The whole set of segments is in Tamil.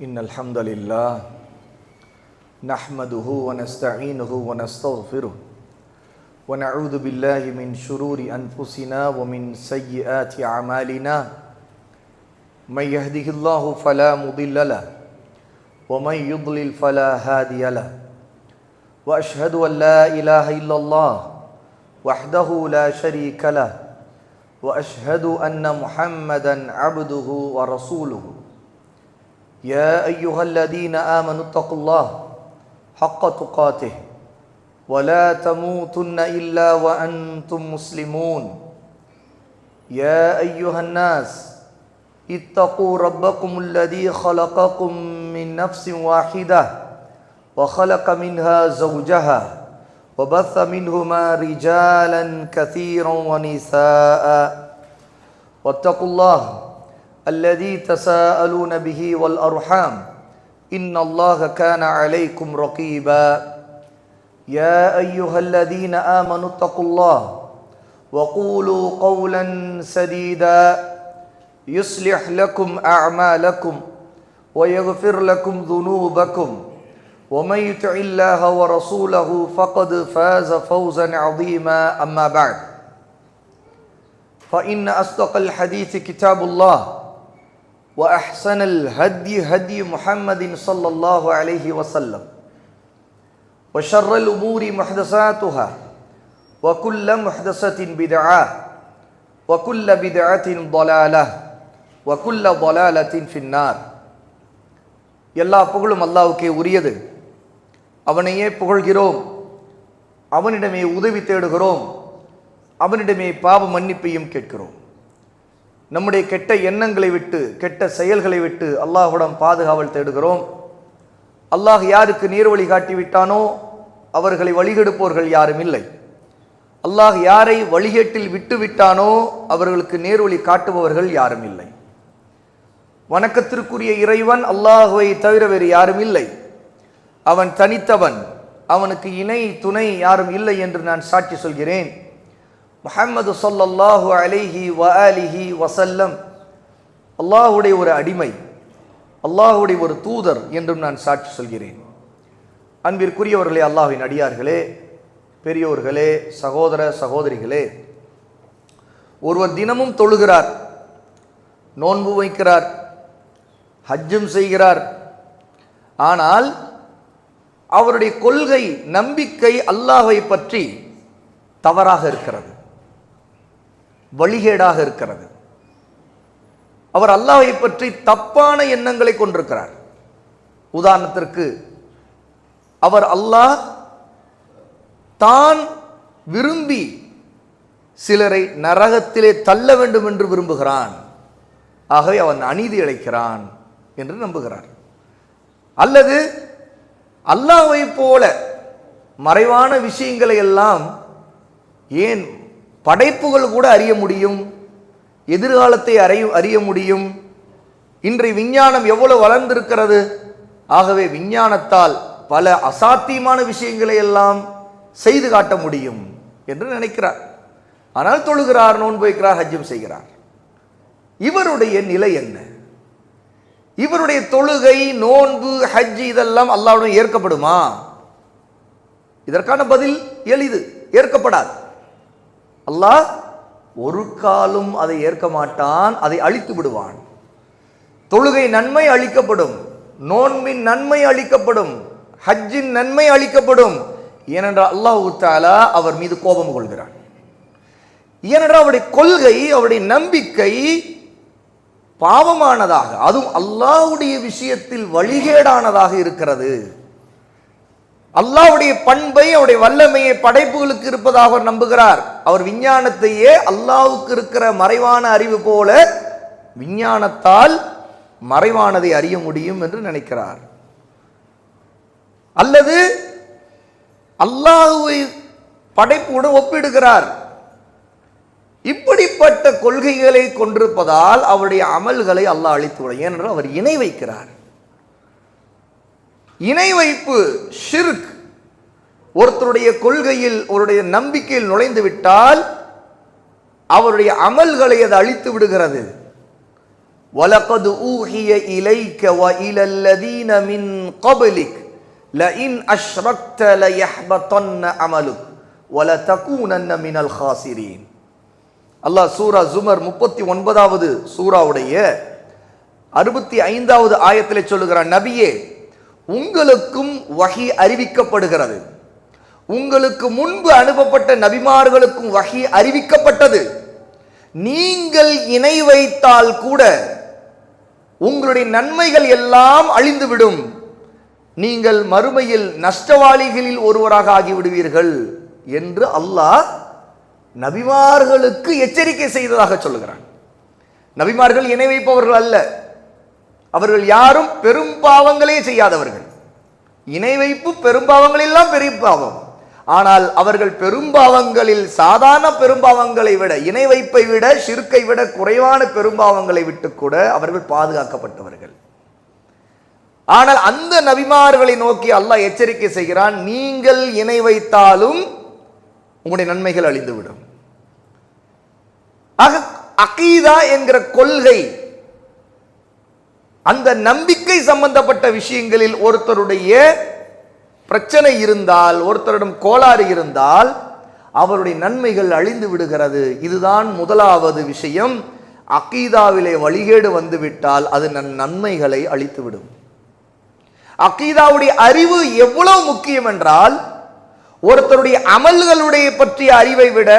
إن الحمد لله نحمده ونستعينه ونستغفره ونعوذ بالله من شرور أنفسنا ومن سيئات أعمالنا من يهده الله فلا مضل له ومن يضلل فلا هادي له وأشهد أن لا إله إلا الله وحده لا شريك له وأشهد أن محمدا عبده ورسوله يا أيها الذين آمنوا اتقوا الله حق تقاته ولا تموتن إلا وأنتم مسلمون يا أيها الناس اتقوا ربكم الذي خلقكم من نفس واحدة وخلق منها زوجها وبث منهما رجالا كثيرا ونساء واتقوا الله الذي تساءلون به والأرحام إن الله كان عليكم رقيبا يا أيها الذين آمنوا اتقوا الله وقولوا قولا سديدا يصلح لكم أعمالكم ويغفر لكم ذنوبكم ومن يطع الله ورسوله فقد فاز فوزا عظيما أما بعد فإن أصدق الحديث كتاب الله وأحسن الهدي هدي محمد صلى الله عليه وسلم وشر الأمور محدثاتها وكل محدثة بدعة وكل بدعة ضلالة وكل ضلالة في النار. எல்லா புகழும் அல்லாஹ்வுக்கே உரியது. அவனையே புகழ்கிறோம், அவனிடமே உதவி தேடுகிறோம், அவனிடமே பாவ மன்னிப்பையும் கேட்கிறோம். நம்முடைய கெட்ட எண்ணங்களை விட்டு கெட்ட செயல்களை விட்டு அல்லாஹ்விடம் பாதுகாவல் தேடுகிறோம். அல்லாஹ் யாருக்கு நேர்வழி காட்டிவிட்டானோ அவர்களை வழிகெடுப்போர்கள் யாரும் இல்லை. அல்லாஹ் யாரை வழிகேட்டில் விட்டு விட்டானோ அவர்களுக்கு நேர்வழி காட்டுபவர்கள் யாரும் இல்லை. வணக்கத்திற்குரிய இறைவன் அல்லாஹ்வை தவிர வேறு யாரும் இல்லை. அவன் தனித்தவன், அவனுக்கு இணை துணை யாரும் இல்லை என்று நான் சாட்சி சொல்கிறேன். முஹம்மது ஸல்லல்லாஹு அலைஹி வஆலிஹி வஸல்லம் அல்லாஹ்வுடைய ஒரு அடிமை, அல்லாஹ்வுடைய ஒரு தூதர் என்றும் நான் சாட்சி சொல்கிறேன். அன்பிற்குரியவர்களே, அல்லாஹ்வின் அடியார்களே, பெரியோர்களே, சகோதர சகோதரிகளே, ஒருவர் தினமும் தொழுகிறார், நோன்பு வைக்கிறார், ஹஜ்ஜும் செய்கிறார். ஆனால் அவருடைய கொள்கை, நம்பிக்கை அல்லாஹ்வை பற்றி தவறாக இருக்கிறது, வழிகேடாக இருக்கிறது. அவர் அல்லாஹ்வை பற்றி தப்பான எண்ணங்களை கொண்டிருக்கிறார். உதாரணத்திற்கு, அவர் அல்லாஹ் தான் விரும்பி சிலரை நரகத்திலே தள்ள வேண்டும் என்று விரும்புகிறான், ஆகவே அவன் அநீதி இழைக்கிறான் என்று நம்புகிறார். அல்லது அல்லாஹ்வை போல மறைவான விஷயங்களை எல்லாம் ஏன் படைப்புகள் கூட அறிய முடியும், எதிர்காலத்தை அறிய முடியும், இன்றைய விஞ்ஞானம் எவ்வளவு வளர்ந்திருக்கிறது, ஆகவே விஞ்ஞானத்தால் பல அசாத்தியமான விஷயங்களை எல்லாம் செய்து காட்ட முடியும் என்று நினைக்கிறார். ஆனால் தொழுகிறார், நோன்பு வைக்கிறார், ஹஜ்ஜும் செய்கிறார். இவருடைய நிலை என்ன? இவருடைய தொழுகை, நோன்பு, ஹஜ் இதெல்லாம் அல்லாஹ்வுடன் ஏற்கப்படுமா? இதற்கான பதில் எளிது, ஏற்கப்படாது. அல்லாஹ் ஒரு காலும் அதை ஏற்க மாட்டான், அதை அழித்து விடுவான். தொழுகை நன்மை அளிக்கப்படும், நோன்பின் நன்மை அளிக்கப்படும், ஹஜ்ஜின் நன்மை அளிக்கப்படும். ஏனென்றால் அல்லாஹ் தஆலா அவர் மீது கோபம் கொள்கிறான். ஏனென்றால் அவருடைய கொள்கை, அவருடைய நம்பிக்கை பாவமானதாக, அதுவும் அல்லாஹ்வுடைய விஷயத்தில் வழிகேடானதாக இருக்கிறது. அல்லாஹ்வுடைய பண்பை, அவருடைய வல்லமையை படைப்புகளுக்கு இருப்பதாக அவர் நம்புகிறார். அவர் விஞ்ஞானத்தையே அல்லாஹ்வுக்கு இருக்கிற மறைவான அறிவு போல விஞ்ஞானத்தால் மறைவானதை அறிய முடியும் என்று நினைக்கிறார். அல்லது அல்லாஹ்வை படைப்புடன் ஒப்பிடுகிறார். இப்படிப்பட்ட கொள்கைகளை கொண்டிருப்பதால் அவருடைய அமல்களை அல்லாஹ் அழித்து விடும். ஏனென்றால் அவர் இணை வைக்கிறார். இணை வைப்பு, ஷிர்க், ஒருத்தருடைய கொள்கையில், அவருடைய நம்பிக்கையில் நுழைந்து விட்டால் அவருடைய அமல்களை அது அழித்து விடுகிறது. وَلَقَدْ أُوحِيَ إِلَيْكَ وَإِلَى الَّذِينَ مِنْ قَبْلِكَ لَئِنْ أَشْرَكْتَ لَيَحْبَطَنَّ عَمَلُكَ وَلَتَكُونَنَّ مِنَ الْخَاسِرِينَ. அல்லாஹ் சூரா ஜுமர் 39வது சூராவுடைய 65வது ஆயத்திலே சொல்லுகிறான், நபியே, உங்களுக்கும் வஹி அறிவிக்கப்படுகிறது, உங்களுக்கு முன்பு அனுப்பப்பட்ட நபிமார்களுக்கும் வஹி அறிவிக்கப்பட்டது. நீங்கள் இணை வைத்தால் கூட உங்களுடைய நன்மைகள் எல்லாம் அழிந்துவிடும், நீங்கள் மறுமையில் நஷ்டவாளிகளில் ஒருவராக ஆகிவிடுவீர்கள் என்று அல்லாஹ் நபிமார்களுக்கு எச்சரிக்கை செய்ததாக சொல்லுகிறான். நபிமார்கள் இணை வைப்பவர்கள் அல்ல, அவர்கள் யாரும் பெரும் பாவங்களே செய்யாதவர்கள். இணை வைப்பு பெரும் பாவங்கள் எல்லாம் பெரிய பாவம். ஆனால் அவர்கள் பெரும்பாவங்களில் சாதாரண பெரும்பாவங்களை விட, இணை வைப்பை விட, ஷிர்க்கை விட குறைவான பெரும்பாவங்களை விட்டு கூட அவர்கள் பாதுகாக்கப்பட்டவர்கள். ஆனால் அந்த நபிமார்களை நோக்கி அல்லாஹ் எச்சரிக்கை செய்கிறான், நீங்கள் இணை வைத்தாலும் உங்களுடைய நன்மைகள் அழிந்துவிடும். ஆக அகீதா என்கிற கொள்கை, அந்த நம்பிக்கை சம்பந்தப்பட்ட விஷயங்களில் ஒருத்தருடைய பிரச்சனை இருந்தால், ஒருத்தரிடம் கோளாறு இருந்தால் அவருடைய நன்மைகள் அழிந்து விடுகிறது. இதுதான் முதலாவது விஷயம். அகீதாவிலே வழிகேடு வந்துவிட்டால் அது நன்மைகளை அழித்துவிடும். அகீதாவுடைய அறிவு எவ்வளவு முக்கியம் என்றால், ஒருத்தருடைய அமல்களுடைய பற்றிய அறிவை விட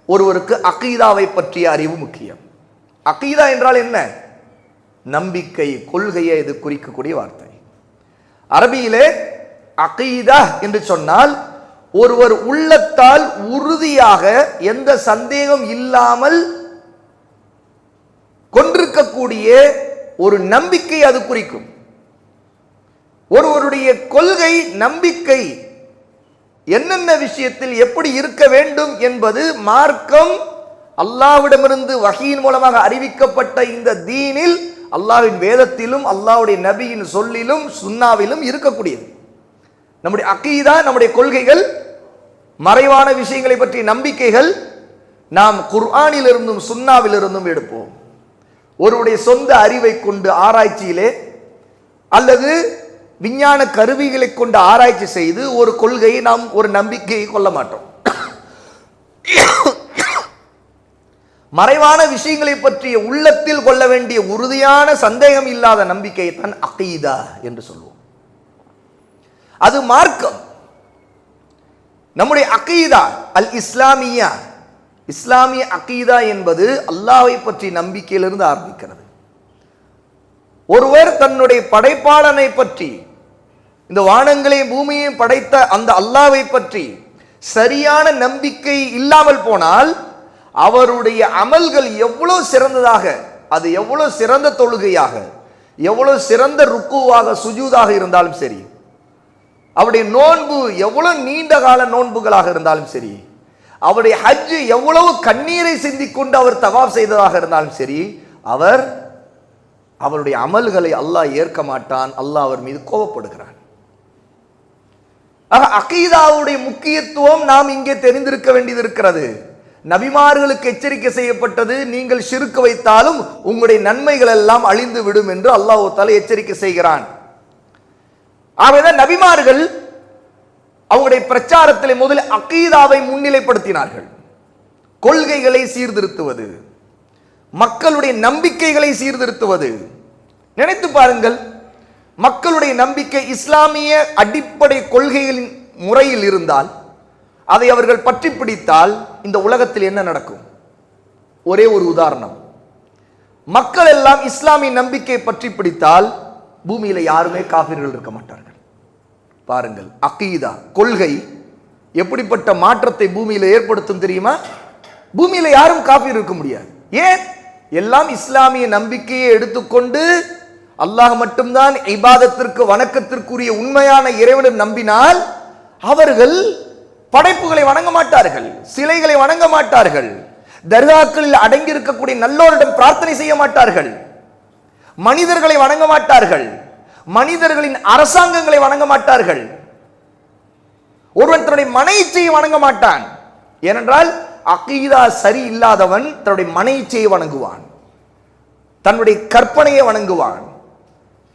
ஒருவருக்கு அகீதாவை பற்றிய அறிவு முக்கியம். அகீதா என்றால் என்ன? நம்பிக்கை, கொள்கையை இது குறிக்கக்கூடிய வார்த்தை. அரபியிலே அகீதா என்று சொன்னால் ஒருவர் உள்ளத்தால் உறுதியாக எந்த சந்தேகம் இல்லாமல் கொண்டிருக்கக்கூடிய ஒரு நம்பிக்கை அது குறிக்கும். ஒருவருடைய கொள்கை, நம்பிக்கை என்னென்ன விஷயத்தில் எப்படி இருக்க வேண்டும் என்பது மார்க்கம் அல்லாஹ்விடமிருந்து வஹீயின் மூலமாக அறிவிக்கப்பட்ட இந்த தீனில், அல்லாஹ்வின் வேதத்திலும் அல்லாஹ்வுடைய நபியின் சொல்லிலும் சுன்னாவிலும் இருக்கக்கூடியது. நம்முடைய அகீதா, நம்முடைய கொள்கைகள், மறைவான விஷயங்களை பற்றிய நம்பிக்கைகள் நாம் குர்ஆனிலிருந்தும் சுன்னாவிலிருந்தும் எடுப்போம். ஒருவருடைய சொந்த அறிவை கொண்டு ஆராய்ச்சியிலே அல்லது விஞ்ஞான கருவிகளை கொண்டு ஆராய்ச்சி செய்து ஒரு கொள்கையை, நாம் ஒரு நம்பிக்கையை கொள்ள மாட்டோம். மறைவான விஷயங்களை பற்றிய உள்ளத்தில் கொள்ள வேண்டிய உறுதியான சந்தேகம் இல்லாத நம்பிக்கையை தான் அகீதா என்று சொல்வோம். அது மார்க்கம். நம்முடைய அகீதா அல் இஸ்லாமியா, இஸ்லாமிய அகீதா என்பது அல்லாஹ்வை பற்றி நம்பிக்கையிலிருந்து ஆரம்பிக்கிறது. ஒருவர் தன்னுடைய படைப்பாளனை பற்றி, இந்த வானங்களை பூமியை படைத்த அந்த அல்லாஹ்வை பற்றி சரியான நம்பிக்கை இல்லாமல் போனால் அவருடைய அமல்கள் எவ்வளவு சிறந்ததாக, அது எவ்வளவு சிறந்த தொழுகையாக, எவ்வளவு சிறந்த ருக்குவாக, சுஜூதாக இருந்தாலும் சரி, அவருடைய நோன்பு எவ்வளவு நீண்ட கால நோன்புகளாக இருந்தாலும் சரி, அவருடைய ஹஜ் எவ்வளவு கண்ணீரை சிந்திக்கொண்டு அவர் தவாப் செய்ததாக இருந்தாலும் சரி, அவருடைய அமல்களை அல்லாஹ் ஏற்க மாட்டான். அல்லாஹ் அவர் மீது கோபப்படுகிறான். ஆக அகீதாவுடைய முக்கியத்துவம் நாம் இங்கே தெரிந்திருக்க வேண்டியது இருக்கிறது. நபிமார்களுக்கு எச்சரிக்கை செய்யப்பட்டது, நீங்கள் ஷிர்க் வைத்தாலும் உங்களுடைய நன்மைகள் எல்லாம் அழிந்து விடும் என்று அல்லாஹ் தஆலா எச்சரிக்கை செய்கிறான். ஆகவேதான் நபிமார்கள் அவங்களுடைய பிரச்சாரத்திலே முதல் அகீதாவை முன்னிலைப்படுத்தினார்கள். கொள்கைகளை சீர்திருத்துவது, மக்களுடைய நம்பிக்கைகளை சீர்திருத்துவது. நினைத்து பாருங்கள், மக்களுடைய நம்பிக்கை இஸ்லாமிய அடிப்படை கொள்கைகளின் முறையில் இருந்தால், அதை அவர்கள் பற்றி பிடித்தால் இந்த உலகத்தில் என்ன நடக்கும்? ஒரே ஒரு உதாரணம். மக்கள் எல்லாம் இஸ்லாமிய நம்பிக்கை பற்றி பிடித்தால் பூமியில யாருமே காபிர்கள் இருக்க மாட்டார்கள். பாருங்கள், அகீதா கொள்கை எப்படிப்பட்ட மாற்றத்தை பூமியில ஏற்படுத்தும் தெரியுமா? பூமியில யாரும் காபிர் இருக்க முடியாது. ஏன்? எல்லாம் இஸ்லாமிய நம்பிக்கையை எடுத்துக்கொண்டு அல்லாஹ் மட்டும்தான் இபாதத்திற்கு, வணக்கத்திற்குரிய உண்மையான இறைவனை நம்பினால் அவர்கள் படைப்புகளை வணங்க மாட்டார்கள், சிலைகளை வணங்க மாட்டார்கள், தர்காக்களில் அடங்கி இருக்கக்கூடிய நல்லோரிடம் பிரார்த்தனை செய்ய மாட்டார்கள், மனிதர்களை வணங்க மாட்டார்கள், மனிதர்களின் அரசாங்கங்களை வணங்க மாட்டார்கள். ஒருவன் தன்னுடைய மன இச்சையை வணங்க மாட்டான். ஏனென்றால் அகீதா சரி இல்லாதவன் தன்னுடைய மன இச்சையை வணங்குவான். தன்னுடைய கற்பனையை வணங்குவான்,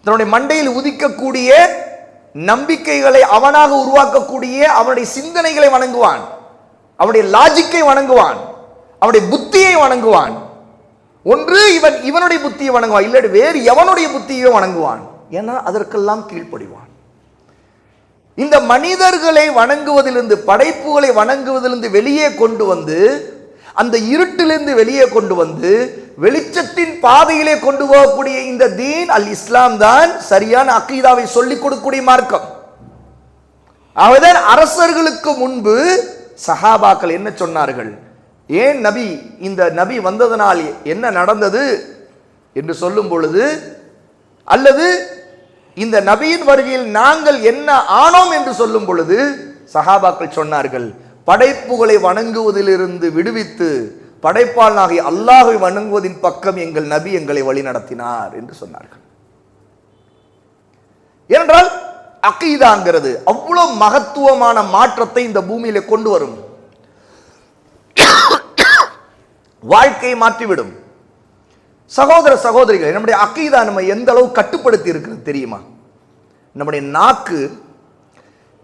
தன்னுடைய மண்டையில் உதிக்கக்கூடிய நம்பிக்கைகளை அவனாக உருவாக்கக்கூடிய அவனுடைய சிந்தனைகளை வணங்குவான், அவனுடைய லாஜிக்கை வணங்குவான், அவனுடைய புத்தியை வணங்குவான். ஒன்று இவனுடைய புத்தியை வணங்குவான், இல்லாட்டி வேறு எவனுடைய புத்தியோ வணங்குவான். ஏன்னா அதற்கெல்லாம் கீழ்ப்படிவான். இந்த மனிதர்களை வணங்குவதிலிருந்து, படைப்புகளை வணங்குவதிலிருந்து வெளியே கொண்டு வந்து, அந்த இருட்டிலிருந்து வெளியே கொண்டு வந்து வெளிச்சத்தின் பாதையிலே கொண்டு போகக்கூடிய இந்த தீன் அல் இஸ்லாம் தான் சரியான அக்கீதாவை சொல்லிக் கொடுக்கக்கூடிய மார்க்கம். அவர்தான் அரசர்களுக்கு முன்பு சஹாபாக்கள் என்ன சொன்னார்கள், ஏன் நபி, இந்த நபி வந்ததனால் என்ன நடந்தது என்று சொல்லும் பொழுது, அல்லது இந்த நபியின் வருகையில் நாங்கள் என்ன ஆனோம் என்று சொல்லும் பொழுது சஹாபாக்கள் சொன்னார்கள், படைப்புகளை வணங்குவதிலிருந்து விடுவித்து படைப்பாளனாகிய அல்லாஹ்வை வணங்குவதின் பக்கம் எங்கள் நபி எங்களை வழி நடத்தினார் என்று சொன்னார்கள். ஏனென்றால் அகீதாங்கிறது அவ்வளவு மகத்துவமான மாற்றத்தை இந்த பூமியில கொண்டு வரும், வாழ்க்கையை மாற்றிவிடும். சகோதர சகோதரிகள், நம்முடைய அகீதா நம்ம எந்த அளவு கட்டுப்படுத்தி இருக்கிறது தெரியுமா? நம்முடைய நாக்கு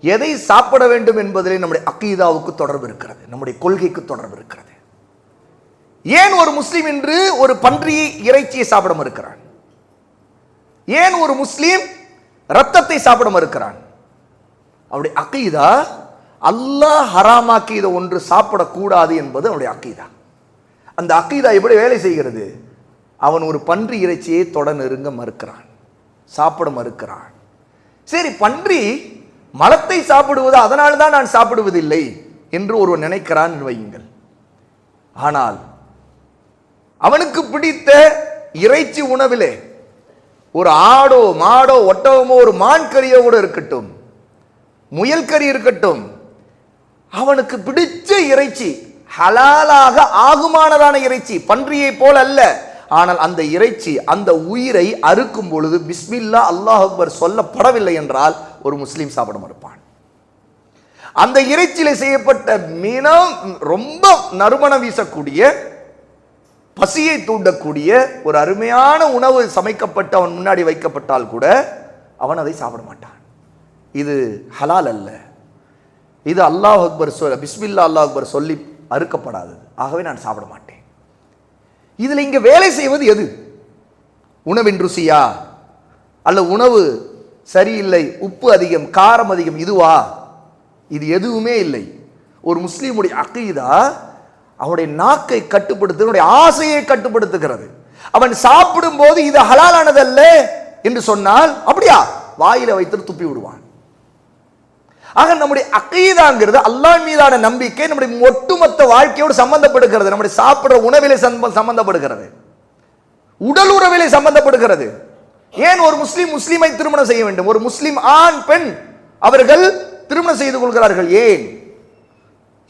எதை சாப்பிட வேண்டும் என்பதிலே நம்முடைய அகீதாவுக்கு தொடர்பு இருக்கிறது, நம்முடைய கொள்கைக்கு தொடர்பு இருக்கிறது. ஏன் ஒரு முஸ்லிம் இன்று ஒரு பன்றி இறைச்சியை சாப்பிட மறுக்கிறான்? ஏன் ஒரு முஸ்லிம் ரத்தத்தை சாப்பிட மறுக்கிறான்? அவருடைய அகீதா அல்லாஹ் ஹராமாக்கி இதை ஒன்று சாப்பிடக்கூடாது என்பது அவருடைய அகீதா. அந்த அகீதா எப்படி வேலை செய்கிறது? அவன் ஒரு பன்றி இறைச்சியை தொட நெருங்க மறுக்கிறான், சாப்பிட மறுக்கிறான். சரி, பன்றி மலத்தை சாப்பிடுவது அதனால தான் நான் சாப்பிடுவதில்லை என்று ஒருவன் நினைக்கிறான் வையுங்கள். ஆனால் அவனுக்கு பிடித்த இறைச்சி உணவிலே ஒரு ஆடோ மாடோ ஒட்டகமோ ஒரு மான் கறியோ கூட இருக்கட்டும், முயல் கறி இருக்கட்டும், அவனுக்கு பிடிச்ச இறைச்சி ஹலாலாக ஆகுமானதான இறைச்சி, பன்றியை போல அல்ல. ஆனால் அந்த இறைச்சி, அந்த உயிரை அறுக்கும் பொழுது பிஸ்மில்லா அல்லாஹ் அக்பர் சொல்லப்படவில்லை என்றால் ஒரு முஸ்லீம் சாப்பிட மறுப்பான். அந்த இறைச்சியில செய்யப்பட்ட மீனம் ரொம்ப நறுமணம் வீசக்கூடிய, பசியை தூண்டக்கூடிய ஒரு அருமையான உணவு சமைக்கப்பட்டு அவன் முன்னாடி வைக்கப்பட்டால் கூட அவன் அதை சாப்பிட மாட்டான். இது ஹலால் அல்ல, இது அல்லாஹ் அக்பர் பிஸ்மில்லா அல்லாஹ் அக்பர் சொல்லி அறுக்கப்படாதது, ஆகவே நான் சாப்பிட மாட்டேன். இதுல இங்க வேலை செய்வது எது? உணவின் ருசியா, அல்ல உணவு சரியில்லை, உப்பு அதிகம், காரம் அதிகம், இதுவா? இது எதுவுமே இல்லை. ஒரு முஸ்லீமுடைய அகீதா அவனுடைய நாக்கை கட்டுப்படுத்து, அவனுடைய ஆசையை கட்டுப்படுத்துகிறது. அவன் சாப்பிடும் போது இது ஹலாலானதல்ல என்று சொன்னால் அப்படியா வாயில வைத்து துப்பி விடுவான். ஆக நம்முடைய அகீதாங்கிறது அல்லாஹ் மீதான நம்பிக்கை நம்முடைய ஒட்டுமொத்த வாழ்க்கையோடு சம்பந்தப்படுகிறது. நம்முடைய சாப்பிடுற உணவிலே சம்பந்தப்படுகிறது, உடல் உறவிலே சம்பந்தப்படுகிறது. ஏன் ஒரு முஸ்லீம் முஸ்லீமை திருமணம் செய்ய வேண்டும்? ஒரு முஸ்லீம் ஆண் பெண் அவர்கள் திருமணம் செய்து கொள்கிறார்கள். ஏன்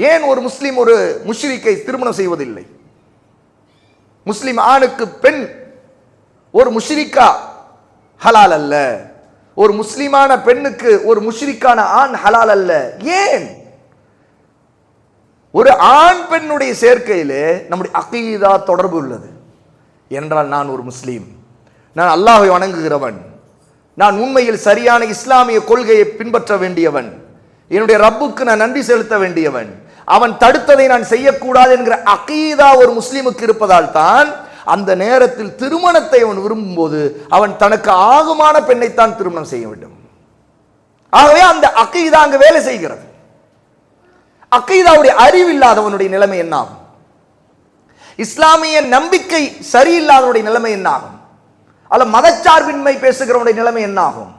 ஏன் ஒரு முஸ்லீம் ஒரு முஷ்ரிக்கை திருமணம் செய்வதில்லை? முஸ்லீம் ஆணுக்கு பெண் ஒரு முஷ்ரிக்கா ஹலால் அல்ல, ஒரு முஸ்லிமான பெண்ணுக்கு ஒரு முஷ்ரிக்கான ஆண் ஹலால் அல்ல. ஏன்? ஒரு ஆண் பெண்ணுடைய சேர்க்கையிலே நம்முடைய அகீதா தொடர்பு உள்ளது என்றால், நான் ஒரு முஸ்லீம், நான் அல்லாஹ்வை வணங்குகிறவன், நான் உண்மையில் சரியான இஸ்லாமிய கொள்கையை பின்பற்ற வேண்டியவன், என்னுடைய ரப்புக்கு நான் நன்றி செலுத்த வேண்டியவன், அவன் தடுத்ததை நான் செய்யக்கூடாது என்கிற அகீதா ஒரு முஸ்லீமுக்கு இருப்பதால் தான் அந்த நேரத்தில் திருமணத்தை அவன் விரும்பும் போது அவன் தனக்கு ஆகுமான பெண்ணைத்தான் திருமணம் செய்ய வேண்டும். ஆகவே அந்த அகீதா அங்கு வேலை செய்கிறது. அகீதாவுடைய அறிவில்லாதவனுடைய நிலைமை என்ன ஆகும்? இஸ்லாமிய நம்பிக்கை சரியில்லாதவனுடைய நிலைமை என்ன ஆகும்? அல்ல மதச்சார்பின்மை பேசுகிறவனுடைய நிலைமை என்ன ஆகும்?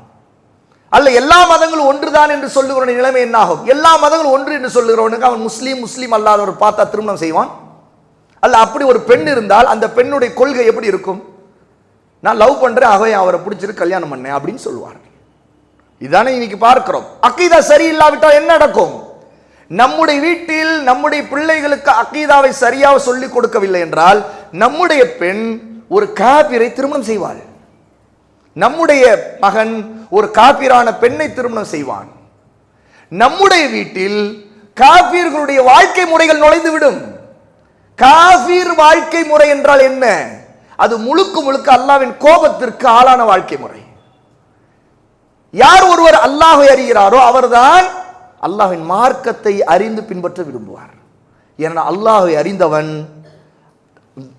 அல்ல எல்லா மதங்களும் ஒன்றுதான் என்று சொல்லுகிறவனுடைய நிலைமை என்ன ஆகும்? எல்லா மதங்களும் ஒன்று என்று சொல்லுகிறவனுக்கு அவன் முஸ்லீம் அல்லாதவர் பார்த்தா திருமணம் செய்வான். அல்ல அப்படி ஒரு பெண் இருந்தால் அந்த பெண்ணுடைய கொள்கை எப்படி இருக்கும்? நான் லவ் பண்றேன், ஆகவே அவரை பிடிச்சிருக்கு கல்யாணம் பண்ணேன் அப்படின்னு சொல்லுவார்கள். இதானே இன்னைக்கு பார்க்கிறோம். அகீதா சரியில்லாவிட்டால் என்ன நடக்கும்? நம்முடைய வீட்டில் நம்முடைய பிள்ளைகளுக்கு அகீதாவை சரியாக சொல்லிக் கொடுக்கவில்லை என்றால் நம்முடைய பெண் ஒரு காபிரை திருமணம் செய்வாள், நம்முடைய மகன் ஒரு காபிரான பெண்ணை திருமணம் செய்வான். நம்முடைய வீட்டில் காபிர்களுடைய வாழ்க்கை முறைகள் நுழைந்துவிடும். காபிர் வாழ்க்கை முறை என்றால் என்ன? அது முழுக்க முழுக்க அல்லாஹ்வின் கோபத்திற்கு ஆளான வாழ்க்கை முறை. யார் ஒருவர் அல்லாஹ்வை அறிகிறாரோ அவர்தான் அல்லாஹ்வின் மார்க்கத்தை அறிந்து பின்பற்ற விரும்புவார். ஏன்னா அல்லாஹ்வை அறிந்தவன்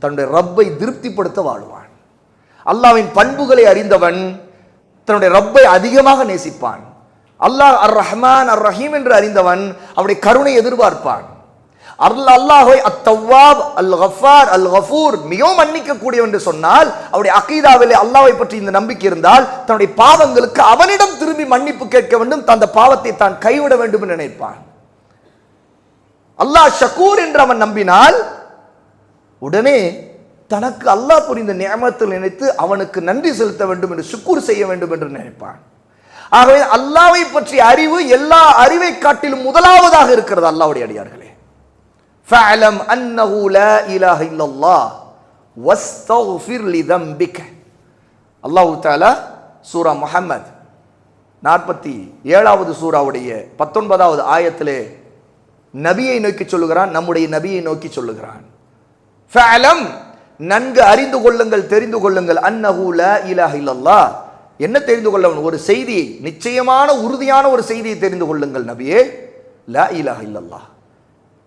தன்னுடைய ரப்பை திருப்திப்படுத்த வாழ்வான். அல்லாஹ்வின் பண்புகளை அறிந்தவன் தன்னுடைய ரப்பை அதிகமாக நேசிப்பான். அல்லாஹ் அர் ரஹ்மான் அர் ரஹீம் என்று அறிந்தவன் அவருடைய கருணை எதிர்பார்ப்பான். அல்லாஹ்வை அத்தவ்வாப் அல் கஃபார் அல் கஃபூர் மிகவும் மன்னிக்க கூடியவன் என்று சொன்னால் அவருடைய அகீதாவிலே அல்லாஹ்வை பற்றி இந்த நம்பிக்கை இருந்தால் தன்னுடைய பாவங்களுக்கு அவனிடம் திரும்பி மன்னிப்பு கேட்க வேண்டும், அந்த பாவத்தை தான் கைவிட வேண்டும் என்று நினைப்பான். அல்லாஹ் ஷக்கூர் என்று அவன் நம்பினால் உடனே தனக்கு அல்லாஹ் புரிந்த நியமத்தில் நினைத்து அவனுக்கு நன்றி செலுத்த வேண்டும் என்று ஷுக்கூர் செய்ய வேண்டும் என்று நினைப்பான். ஆகவே அல்லாஹ்வை பற்றிய அறிவு எல்லா அறிவை காட்டிலும் முதலாவதாக இருக்கிறது. அல்லாஹ்வுடைய அடியார்களே, ஃபஅலம் அன்னஹு லா இலாஹ இல்லல்லாஹ் வஸ்தக்ஃபிர் லிதம்பிக. அல்லாஹ் தஆலா சூரா முஹம்மத் 47வது சூராவுடைய 19வது ஆயத்திலே நபியை நோக்கி சொல்லுகிறான், நம்முடைய நபியை நோக்கி சொல்லுகிறான். ஃபஅலம் நன்கு அறிந்து கொள்ளுங்கள், தெரிந்து கொள்ளுங்கள், அன்னஹு லா இலாஹ இல்லல்லாஹ். என்ன தெரிந்து கொள்ள? ஒரு செய்தியை, நிச்சயமான உறுதியான ஒரு செய்தியை தெரிந்து கொள்ளுங்கள் நபியே. லா இலாஹ இல்லல்லாஹ்,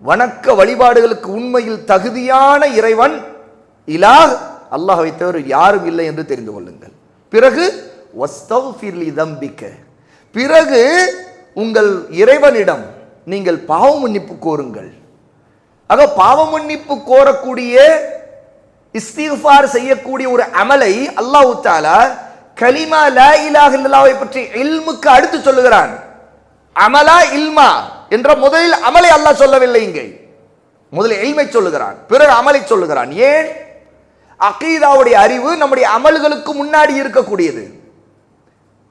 வணக்க வழிபாடுகளுக்கு உண்மையில் தகுதியான இறைவன் இலாஹ் அல்லாஹ்வை தவிர யாரும் இல்லை என்று தெரிந்து கொள்ளுங்கள். பிறகு வஸ்தக்ஃபிர் லிதம்பிக, பிறகு உங்கள் இறைவனிடம் நீங்கள் பாவ மன்னிப்பு கோருங்கள். ஆக பாவ மன்னிப்பு கோரக்கூடிய இஸ்திக்ஃபார் செய்யக்கூடிய ஒரு அமலை அல்லாஹ் தஆலா கலிமா லா இலாஹ இல்லல்லாஹ்வை பற்றி இல்முக்கு அடுத்து சொல்லுகிறான். அமலா இல்மா என்ற முதலில் அமலை அல்லாஹ் சொல்லவில்லை. இங்கே முதலில் இல்மை சொல்லுகிறான், பிறகு அமலை சொல்லுகிறான். ஏன்? அகீதாவுடைய அறிவு நம்முடைய அமல்களுக்கு முன்னாடி இருக்கக்கூடியது.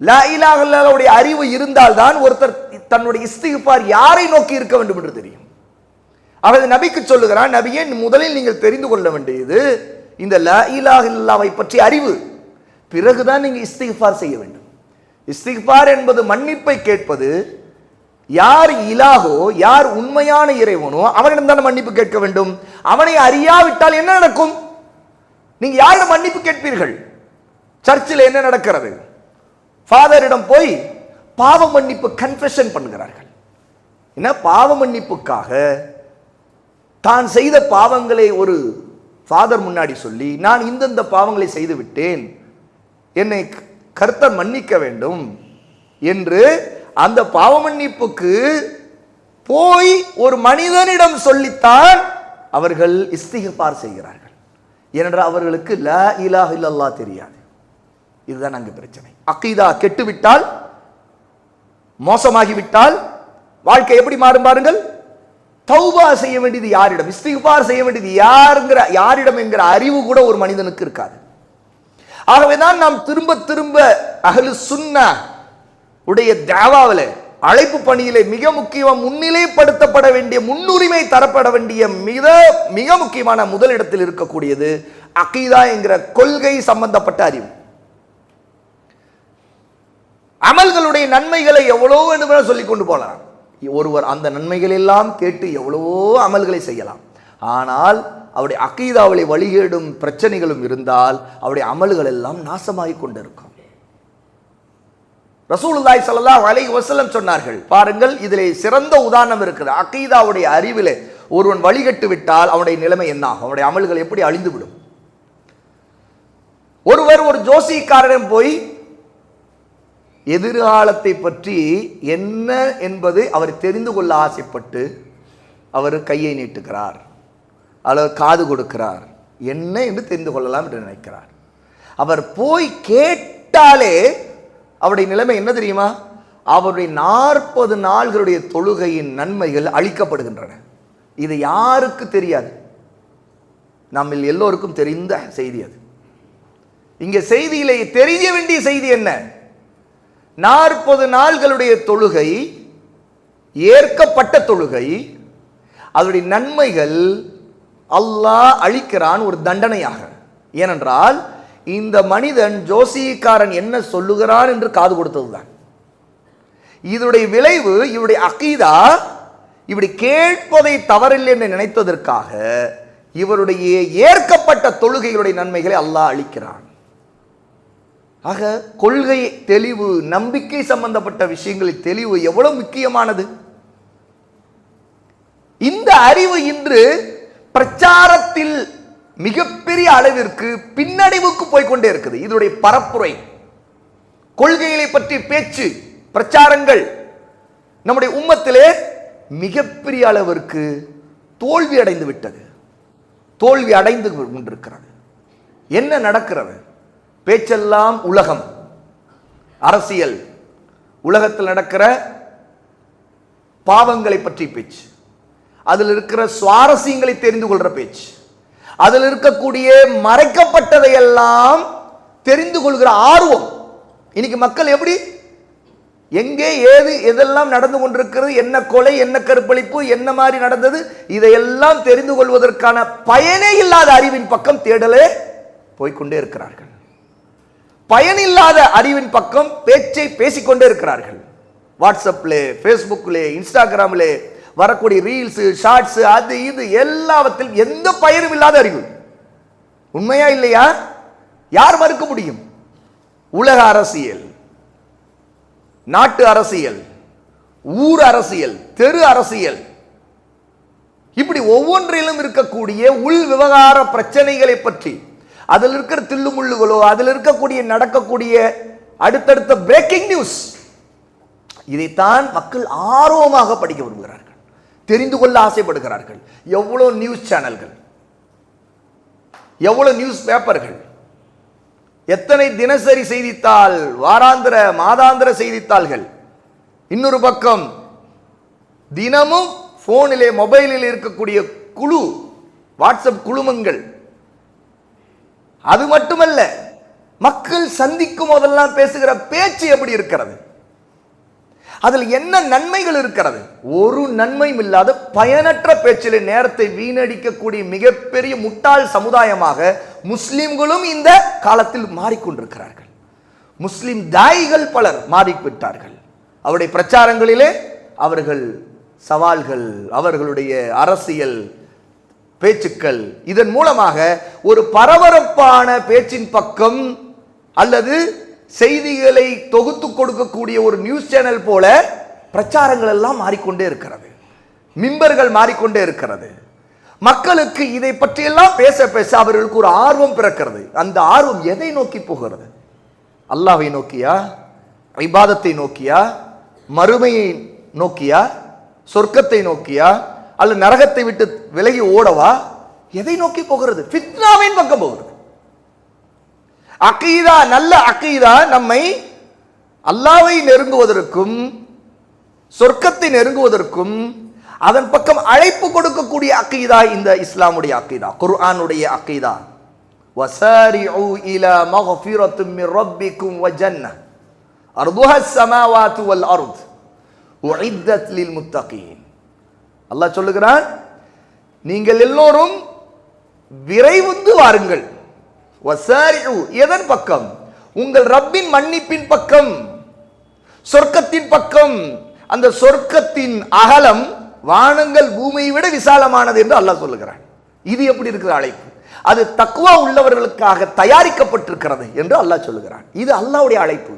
லா இலாஹ இல்லல்லாஹ்வுடைய அறிவு இருந்தால்தான் ஒருத்தர் தன்னுடைய இஸ்திக்ஃபார் யாரை நோக்கி இருக்க வேண்டும் என்று தெரியும். அவரது நபிக்கு சொல்லுகிறான், நபியே முதலில் நீங்கள் தெரிந்து கொள்ள வேண்டியது இந்த லா இலாஹ இல்லல்லாஹ்வை பற்றி அறிவு, பிறகுதான் நீங்க இஸ்திக்ஃபார் செய்ய வேண்டும். இஸ்திக்ஃபார் என்பது மன்னிப்பை கேட்பது. யார் இலாஹோ, யார் உண்மையான இறைவனோ அவனிடம் தான் மன்னிப்பு கேட்க வேண்டும். அவனை அறியாவிட்டால் என்ன நடக்கும்? நீங்க யாரிடம் மன்னிப்பு கேட்பீர்கள்? சர்ச்சில் என்ன நடக்கிறது? ஃபாதரிடம் போய் பாவ மன்னிப்பு கன்ஃபெஷன் பண்ணுகிறார்கள். என்ன? பாவ மன்னிப்புக்காக தான் செய்த பாவங்களை ஒரு ஃபாதர் முன்னாடி சொல்லி, நான் இந்தந்த பாவங்களை செய்து விட்டேன், என்னை கர்த்தர் மன்னிக்க வேண்டும் என்று அந்த பாவ மன்னிப்புக்கு போய் ஒரு மனிதனிடம் சொல்லித்தான் அவர்கள் இஸ்திக்ஃபார் செய்கிறார்கள். ஏனென்றால் அவர்களுக்கு லா இலாஹ இல்லல்லாஹ் தெரியாது. இதுதான் அங்கு பிரச்சனை. அகீதா கெட்டுவிட்டால், மோசமாகிவிட்டால் வாழ்க்கை எப்படி மாறும் பாருங்கள். தௌபா செய்ய வேண்டியது யாரிடம், இஸ்திக்ஃபார் செய்ய வேண்டியது யாரிடம் என்கிற அறிவு கூட ஒரு மனிதனுக்கு இருக்காது. ஆகவேதான் நாம் திரும்ப திரும்ப அஹ்லு சுன்னா உடைய தாவாவிலே, அழைப்பு பணியிலே மிக முக்கியம் முன்னிலைப்படுத்தப்பட வேண்டிய, முன்னுரிமை தரப்பட வேண்டிய மிக முக்கியமான முதலிடத்தில் இருக்கக்கூடியது அகீதா என்கிற கொள்கை சம்பந்தப்பட்ட அறிவு. அமல்களுடைய நன்மைகளை எவ்வளவோ என்று சொல்லிக் கொண்டு போகலாம். ஒருவர் அந்த நன்மைகள் எல்லாம் கேட்டு எவ்வளவோ அமல்களை செய்யலாம். ஆனால் அவருடைய அகீதாவிலே வழிகேடும் பிரச்சனைகளும் இருந்தால் அவருடைய அமல்கள் எல்லாம் நாசமாகிக் கொண்டிருக்கும். ரசூலுல்லாஹி ஸல்லல்லாஹு அலைஹி வஸல்லம் சொன்னார்கள், பாருங்கள், இதிலே சிறந்த உதாரணம் இருக்குது. அகீதாவுடைய அறிவிலே ஒருவன் வழிகட்டு விட்டால் அவனுடைய நிலைமை என்ன ஆகும்? அவனுடைய அமல்கள் எப்படி அழிந்துவிடும்? ஒருவர் ஒரு ஜோசியக்காரரிடம் போய் எதிர்காலத்தை பற்றி என்ன என்பது அவர் தெரிந்து கொள்ள ஆசைப்பட்டு அவர் கையை நீட்டுகிறார் அல்லது காது கொடுக்கிறார், என்ன என்று தெரிந்து கொள்ளலாம் என்று நினைக்கிறார். அவர் போய் கேட்டாலே அவருடைய நிலைமை என்ன தெரியுமா? அவருடைய 40 நாள்களுடைய தொழுகையின் நன்மைகள் அளிக்கப்படுகின்றன. இது யாருக்கு தெரியாது? நம்ம எல்லோருக்கும் தெரிந்த செய்தி. அது இங்கே செய்தியிலே தெரிய வேண்டிய செய்தி என்ன? 40 நாள்களுடைய தொழுகை, ஏற்கப்பட்ட தொழுகை, அதனுடைய நன்மைகள் அல்லாஹ் அளிக்கிறான் ஒரு தண்டனையாக. ஏனென்றால் இந்த மனிதன் ஜோசியக்காரன் என்ன சொல்லுகிறான் என்று காது கொடுத்ததுதான். இதனுடைய விளைவு இவருடைய அகீதா இப்படி கேட்பதை தவறில்லை என்று நினைத்ததற்காக இவருடைய ஏற்கப்பட்ட தொழுகைகளுடைய நன்மைகளை அல்லாஹ் அளிக்கிறான். ஆக கொள்கை தெளிவு, நம்பிக்கை சம்பந்தப்பட்ட விஷயங்களில் தெளிவு எவ்வளவு முக்கியமானது. இந்த அறிவு இன்று பிரச்சாரத்தில் மிகப்பெரிய அளவிற்கு பின்னடைவுக்கு போய்கொண்டே இருக்குது. இதனுடைய பரப்புரை, கொள்கைகளை பற்றி பேச்சு, பிரச்சாரங்கள் நம்முடைய உம்மத்திலே மிகப்பெரிய அளவிற்கு தோல்வி அடைந்து விட்டது, தோல்வி அடைந்து கொண்டிருக்கிறது. என்ன நடக்கிறது? பேச்செல்லாம் உலகம், அரசியல், உலகத்தில் நடக்கிற பாவங்களை பற்றி பேச்சு, அதில் இருக்கிற சுவாரஸ்யங்களை தெரிந்து கொள்ற பேச்சு, அதில் இருக்கக்கூடிய மறைக்கப்பட்டதை எல்லாம் தெரிந்து கொள்கிற ஆர்வம். இன்னைக்கு மக்கள் எப்படி, எங்கே ஏது எதெல்லாம் நடந்து கொண்டிருக்கிறது, என்ன கொலை, என்ன கற்பழிப்பு, என்ன மாதிரி நடந்தது, இதையெல்லாம் தெரிந்து கொள்வதற்கான பயனே இல்லாத அறிவின் பக்கம் தேடலே போய்கொண்டே இருக்கிறார்கள். பயனில்லாத அறிவின் பக்கம் பேச்சை பேசிக்கொண்டே இருக்கிறார்கள். வாட்ஸ்அப்ல, ஃபேஸ்புக்ல, இன்ஸ்டாகிராம்ல வரக்கூடிய ரீல்ஸ், ஷார்ட்ஸ், அது இது எல்லாவற்றிலும் எந்த பயனும் இல்லாத அறிவு. உண்மையா இல்லையா? யார் மறுக்க முடியும்? உலக அரசியல், நாட்டு அரசியல், ஊர் அரசியல், தெரு அரசியல், இப்படி ஒவ்வொன்றிலும் இருக்கக்கூடிய உள் விவகார பிரச்சனைகளை பற்றி, அதில் இருக்கிற தில்லுமுள்ளுகளோ, அதில் இருக்கக்கூடிய நடக்கக்கூடிய அடுத்தடுத்த பிரேக்கிங் நியூஸ், இதைத்தான் மக்கள் ஆர்வமாக படிக்க விரும்புகிறார்கள், தெரிந்து கொள்ள ஆசைப்படுகிறார்கள். எவ்வளவு நியூஸ் சேனல்கள், எவ்வளவு நியூஸ் பேப்பர்கள், எத்தனை தினசரி செய்தித்தாள், வாராந்திர மாதாந்திர செய்தித்தாள்கள், இன்னொரு பக்கம் தினமும் போனிலே மொபைலில் இருக்கக்கூடிய குழு, வாட்ஸ்அப் குழுமங்கள். அது மட்டுமல்ல, மக்கள் சந்திக்கும் போதெல்லாம் பேசுகிற பேச்சு எப்படி இருக்கிறது, அதில் என்ன நன்மைகள் இருக்கிறது? ஒரு நன்மையும் இல்லாத பயனற்ற பேச்சிலே நேரத்தை வீணடிக்கக்கூடிய மிகப்பெரிய முட்டாள் சமுதாயமாக முஸ்லிம்களும் இந்த காலத்தில் மாறிக்கொண்டிருக்கிறார்கள். முஸ்லிம் தாயிகள் பலர் மாறிவிட்டார்கள். அவருடைய பிரச்சாரங்களிலே அவர்கள் சவால்கள், அவர்களுடைய அரசியல் பேச்சுக்கள், இதன் மூலமாக ஒரு பரபரப்பான பேச்சின் பக்கம் அல்லது செய்திகளை தொகுத்து கொடுக்கக்கூடிய ஒரு நியூஸ் சேனல் போல பிரச்சாரங்கள் எல்லாம் மாறிக்கொண்டே இருக்கிறது, மிம்பர்கள் மாறிக்கொண்டே இருக்கிறது. மக்களுக்கு இதை பற்றியெல்லாம் பேச பேச அவர்களுக்கு ஒரு ஆர்வம் பிறக்கிறது. அந்த ஆர்வம் எதை நோக்கி போகிறது? அல்லாஹ்வை நோக்கியா, இபாதத்தை நோக்கியா, மறுமையை நோக்கியா, சொர்க்கத்தை நோக்கியா, அல்லது நரகத்தை விட்டு விலகி ஓடவா? எதை நோக்கி போகிறது? ஃபித்னாவின் பக்கம் போகிறது. அகீதா, நல்ல அகீதா நம்மை அல்லாஹ்வை நெருங்குவதற்கும் சொர்க்கத்தை நெருங்குவதற்கும் அதன் பக்கம் அழைப்பு கொடுக்கக்கூடிய அகீதா இந்த இஸ்லாமுடைய அகீதா, குர்ஆனுடைய அகீதா. வஸாரிஉ இலா மக்ஃபிரத்தின் மின் ரப்பிக்கும் வ ஜன்னah அர்துஹா ஸ்-ஸமாவாத்து வல் அர்த் உஇத்தத் லில் முத்தகீன். அல்லாஹ் சொல்லுகிறான், நீங்கள் எல்லோரும் விரைந்து வாருங்கள். வஸாரிஉ, எதன் பக்கம்? உங்கள் ரப்பின் மன்னிப்பின் பக்கம், சொர்க்கத்தின் பக்கம். அந்த சொர்க்கத்தின் அகலம் வானங்கள் பூமியை விட விசாலமானது என்று அல்லாஹ் சொல்லுகிறான். இது எப்படி இருக்கிற அழைப்பு? அது தக்வா உள்ளவர்களுக்காக தயாரிக்கப்பட்டிருக்கிறது என்று அல்லாஹ் சொல்லுகிறான். இது அல்லாஹ்வுடைய அழைப்பு.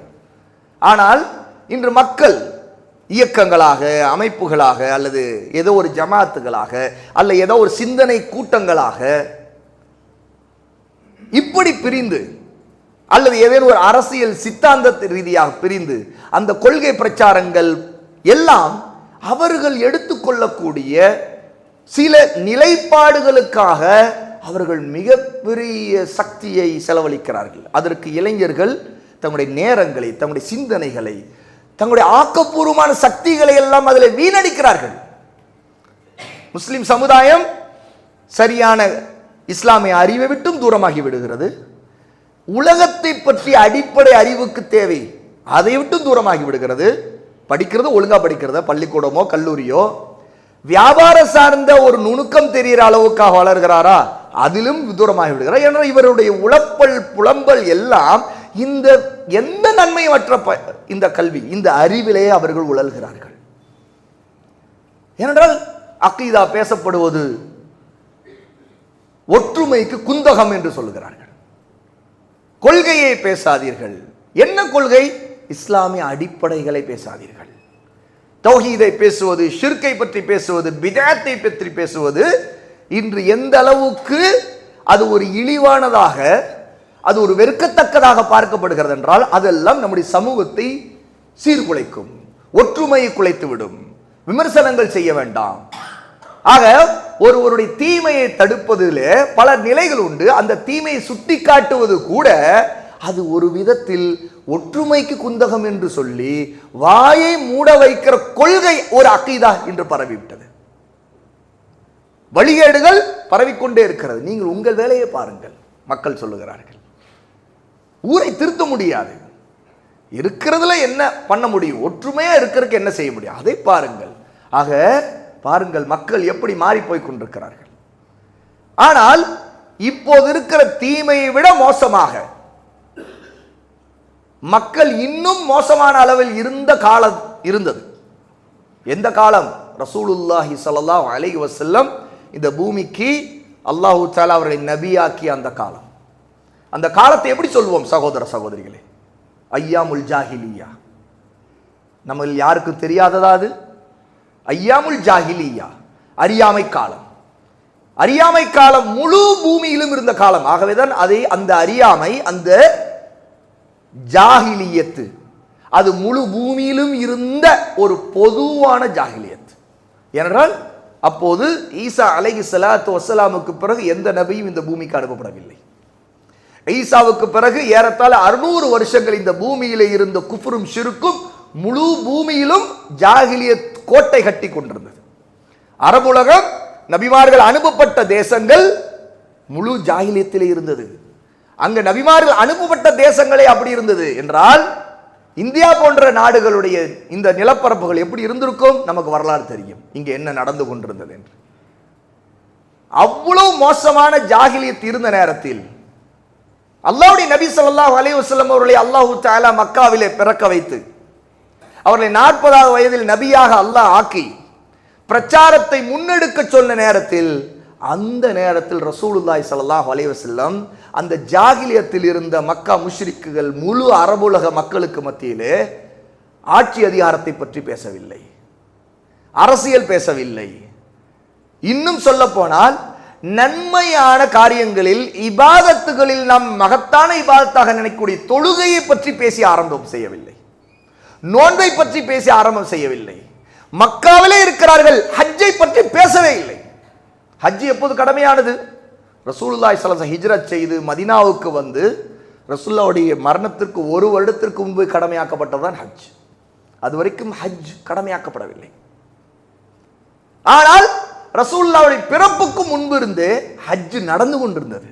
ஆனால் இன்று மக்கள் இயக்கங்களாக, அமைப்புகளாக, அல்லது ஏதோ ஒரு ஜமாத்துகளாக, அல்லது ஏதோ ஒரு சிந்தனை கூட்டங்களாக இப்படி பிரிந்து, அல்லது ஏதேனும் ஒரு அரசியல் சித்தாந்த ரீதியாக பிரிந்து, அந்த கொள்கை பிரச்சாரங்கள் எல்லாம் அவர்கள் எடுத்துக்கொள்ளக்கூடிய சில நிலைப்பாடுகளுக்காக அவர்கள் மிகப்பெரிய சக்தியை செலவழிக்கிறார்கள். அதற்கு இளைஞர்கள் தங்களுடைய நேரங்களை, தங்களுடைய சிந்தனைகளை, தங்களுடைய ஆக்கப்பூர்வமான சக்திகளை எல்லாம் அதில் வீணடிக்கிறார்கள். முஸ்லிம் சமுதாயம் சரியான இஸ்லாமிய அறிவை விட்டும் தூரமாகி விடுகிறது. உலகத்தை பற்றி அடிப்படை அறிவுக்கு தேவை, அதை விட்டும் தூரமாகி விடுகிறது. படிக்கிறது ஒழுங்கா படிக்கிறத, பள்ளிக்கூடமோ கல்லூரியோ, வியாபார சார்ந்த ஒரு நுணுக்கம் தெரிகிற அளவுக்காக வளர்கிறாரா, அதிலும் தூரமாகி விடுகிறார். என்ற இவருடைய உழப்பல் புலம்பல் எல்லாம் இந்த எந்த நன்மையற்ற இந்த கல்வி, இந்த அறிவிலே அவர்கள் உழல்கிறார்கள். ஏனென்றால் அகீதா பேசப்படுவது ஒற்றுமைக்கு குந்தகம் என்று சொல்லுகிறார்கள். கொள்கையை பேசாதீர்கள். என்ன கொள்கை? இஸ்லாமிய அடிப்படைகளை பேசாதீர்கள். தௌஹீதை பேசுவது, ஷிர்கை பற்றி பேசுவது, பிதஅத்தை பற்றி பேசுவது இன்று எந்த அளவுக்கு அது ஒரு இழிவானதாக, அது ஒரு வெறுக்கத்தக்கதாக பார்க்கப்படுகிறது என்றால், அதெல்லாம் நம்முடைய சமூகத்தை சீர்குலைக்கும், ஒற்றுமையை குலைத்துவிடும். விமர்சனங்கள் செய்ய வேண்டாம். ஆக ஒருவருடைய தீமையை தடுப்பதிலே பல நிலைகள் உண்டு. அந்த தீமையை சுட்டி காட்டுவது கூட அது ஒரு விதத்தில் ஒற்றுமைக்கு குந்தகம் என்று சொல்லி வாயை மூட வைக்கிற கொள்கை ஒரு அகீதா என்று பரவிவிட்டது. வழிகேடுகள் பரவிக்கொண்டே இருக்கிறது. நீங்கள் உங்கள் வேலையை பாருங்கள். மக்கள் சொல்லுகிறார்கள், ஊரை திருத்த முடியாது, இருக்கிறதுல என்ன பண்ண முடியும், ஒற்றுமையா இருக்கிறதுக்கு என்ன செய்ய முடியும், அதை பாருங்கள். ஆக பாருங்கள் மக்கள் எப்படி மாறி போய் கொண்டிருக்கிறார்கள். ஆனால் இப்போது இருக்கிற தீமையை விட மோசமாக மக்கள் இன்னும் மோசமான அளவில் இருந்த காலம் இருந்தது. எந்த காலம்? ரசூலுல்லாஹி ஸல்லல்லாஹு அலைஹி வஸல்லம் இந்த பூமிக்கு அல்லாஹ் தஆலா அவர்களை நபியாக்கிய அந்த காலம். அந்த காலத்தை எப்படி சொல்வோம் சகோதர சகோதரிகளே? ஐயாமுல் ஜாஹிலியா. நம்ம யாருக்கு தெரியாததா அது? ஐயாமுல் ஜாஹிலியா, அறியாமை காலம். அறியாமை காலம் முழு பூமியிலும் இருந்த காலம். ஆகவேதான் அதை அந்த அறியாமை, அந்த ஜாஹிலியத்து, அது முழு பூமியிலும் இருந்த ஒரு பொதுவான ஜாஹிலியத். ஏனென்றால் அப்போது ஈசா அலைஹிஸ்ஸலாத்து வஸ்ஸலாமுக்கு பிறகு எந்த நபியும் இந்த பூமிக்கு அனுப்பப்படவில்லை. ஈசாவுக்கு பிறகு ஏறத்தாழ 600 வருஷங்கள் இந்த பூமியிலே இருந்த குஃப்ரும் ஷிர்க்கும் முழு பூமியிலும் ஜாஹிலியத் கோட்டை கட்டி கொண்டிருந்தது. அரபுலகம், நபிமார்கள் அனுப்பப்பட்ட தேசங்கள் முழு ஜாஹிலியத்திலே இருந்தது. அங்க நபிமார்கள் அனுப்பப்பட்ட தேசங்களே அப்படி இருந்தது என்றால், இந்தியா போன்ற நாடுகளுடைய இந்த நிலப்பரப்புகள் எப்படி இருந்திருக்கும் நமக்கு வரலாறு தெரியும். இங்க என்ன நடந்து கொண்டிருந்தது என்று. அவ்வளவு மோசமான ஜாஹிலியத் இருந்த நேரத்தில் அல்லாஹ்வுடைய நபி ஸல்லல்லாஹு அலைஹி வஸல்லம் அவர்களை அல்லாஹ் தஆலா மக்காவிலே பிறக்க வைத்து அவர்களை 40வது வயதில் நபியாக அல்லாஹ் ஆக்கி பிரச்சாரத்தை முன்னெடுக்க சொன்ன நேரத்தில், அந்த நேரத்தில் ரசூலுல்லாஹி ஸல்லல்லாஹு அலைஹி வஸல்லம் அந்த ஜாஹிலியத்தில் இருந்த மக்கா முஷ்ரிக்குகள் முழு அரபுலக மக்களுக்கு மத்தியிலே ஆட்சி அதிகாரத்தை பற்றி பேசவில்லை, அரசியல் பேசவில்லை. இன்னும் சொல்ல போனால் நன்மையான காரியங்களில், இபாதத்துகளில் நாம் மகத்தான இபாதத்தாக நினைக்கக்கூடிய தொழுகையை பற்றி பேசி ஆரம்பம் செய்யவில்லை, நோன்பை பற்றி பேசி ஆரம்பம் செய்யவில்லை. மக்காவிலே இருக்கிறார்கள், ஹஜ்ஜை பற்றி பேசவே இல்லை. ஹஜ் எப்போது கடமையானது? ரசூலுல்லாஹி ஸல்லல்லாஹு அலைஹி வஸல்லம் ஹிஜ்ரத் செய்து மதீனாவுக்கு வந்து ரசூலுல்லாஹ்வுடைய மரணத்திற்கு 1 வருடத்திற்கு முன்பு கடமையாக்கப்பட்டதுதான் ஹஜ். அது வரைக்கும் ஹஜ் கடமையாக்கப்படவில்லை. ஆனால் ரசூலுல்லாஹ்வுடைய பிறப்புக்கு முன்பு இருந்தே ஹஜ் நடந்து கொண்டிருந்தது.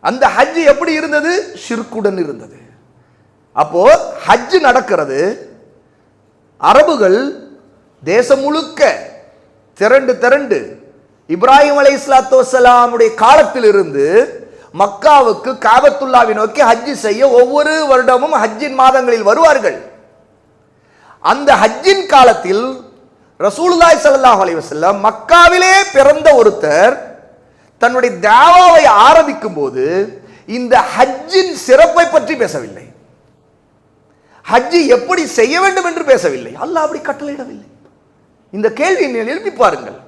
அந்த ஹஜ் எப்படி இருந்தது? ஷிர்குடன் இருந்தது. அப்போ ஹஜ் நடக்கிறது. அரபுகள் தேசம் முழுக்க திரண்டு இப்ராஹிம் அலைஹிஸ்ஸலாத்து வஸ்ஸலாமுடைய காலத்தில் இருந்து மக்காவுக்கு காபத்துல்லாவை நோக்கி ஹஜ் செய்ய ஒவ்வொரு வருடமும் ஹஜ்ஜின் மாதங்களில் வருவார்கள். அந்த ஹஜ்ஜின் காலத்தில் ரசூலுல்லாஹி ஸல்லல்லாஹு அலைஹி வஸல்லம் மக்காவிலே பிறந்த ஒருத்தர் தன்னுடைய தாவாவை ஆரம்பிக்கும் போது இந்த ஹஜ்ஜின் சிறப்பை பற்றி பேசவில்லை, ஹஜ்ஜி எப்படி செய்ய வேண்டும் என்று பேசவில்லை. அல்லாஹ் அப்படி கட்டளையிடவில்லை. இந்த கேள்வியை எழுப்பி பாருங்கள்.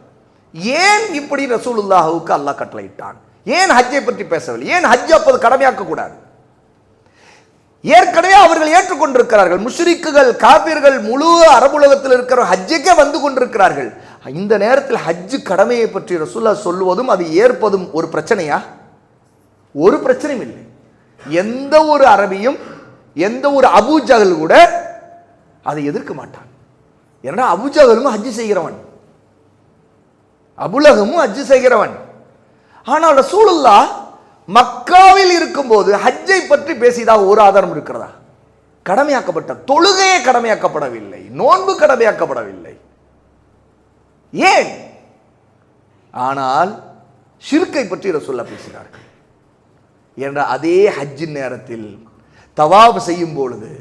ஏன் இப்படி ரசூலுல்லாஹுக்கு அல்லாஹ் கட்டளையிட்டான்? ஏன் ஹஜ்ஜை பற்றி பேசவில்லை? ஏன் ஹஜ் அப்போது கடமையாக்க கூடாது? ஏற்கனவே அவர்கள் ஏற்றுக்கொண்டிருக்கிறார்கள். முஷ்ரிக்குகள், காபிர்கள் முழு அரபுலகத்தில் இருக்கிற ஹஜ்ஜுக்கே வந்து கொண்டிருக்கிறார்கள். இந்த நேரத்தில் ஹஜ் கடமையை பற்றி ரசூலுல்லாஹ் சொல்லுவதும் அது ஏற்பதும் ஒரு பிரச்சனையா? ஒரு பிரச்சனையும் இல்லை. எந்த ஒரு அரபியும், எந்த ஒரு அபூஜஹல் கூட அதை எதிர்க்க மாட்டான். ஏன்னா அபூஜஹலும் ஹஜ் செய்கிறவன், அபுலகமும் ஹஜ் செய்கிறவன். ஆனால் ரசூலுல்லாஹ் மக்காவில் இருக்கும்போது ஹஜ்ஜை பற்றி பேசியதாக ஒரு ஆதாரம் இருக்கிறதா? கடமையாக்கப்பட்ட தொழுகையே கடமையாக்கப்படவில்லை, நோன்பு கடமையாக்கப்படவில்லை. ஏன்? ஆனால் ஷிர்கை பற்றி ரசூலுல்லாஹ் பேசினார்கள். என்ற அதே ஹஜ்ஜின் நேரத்தில் தவாப் செய்யும் பொழுது,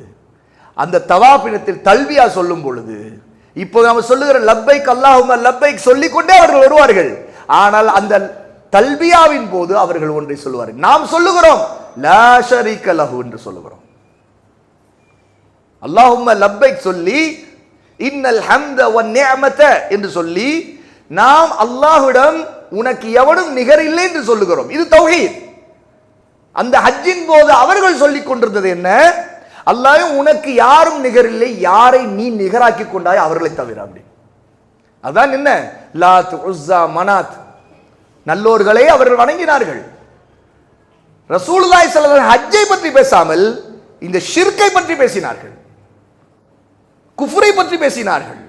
அந்த தவாபினத்தில் தல்வியா சொல்லும் பொழுது, இப்போ நாம் சொல்லுகிற லப்பைக் அல்லாஹும்ம லப்பைக் சொல்லிக்கொண்டே அவர்கள் வருவார்கள். ஆனால் அந்த தல்பியாவின் போது அவர்கள் ஒன்றை சொல்லுவார்கள். நாம் சொல்லுகிறோம் லா ஷரீக லஹு என்று சொல்லுகிறோம். அல்லாஹும்ம லப்பைக் சொல்லி இன்னல் ஹம்த வன் நிஅமத என்று சொல்லி நாம் அல்லாஹ்விடம் உனக்கு எவனும் நிகர் இல்லை என்று சொல்லுகிறோம். இது தௌஹீத். அந்த ஹஜ்ஜின் போது அவர்கள் சொல்லிக் கொண்டிருந்தது என்ன? அல்லாஹ் உனக்கு யாரும் நிகர் இல்லை, யாரை நீ நிகராக்கி கொண்டாய் அவர்களை தவிர. அப்படி அதான் என்ன? லாத் உஸ்ஸா மனாத் நல்லோர்களை அவர்கள் வணங்கினார்கள். ரசூலுல்லாஹி ஸல்லல்லாஹு அலைஹி வஸல்லம் ஹஜ்ஜை பற்றி பேசாமல் இந்த ஷிர்கை பற்றி பேசினார்கள், குஃப்ரை பற்றி பேசினார்கள்,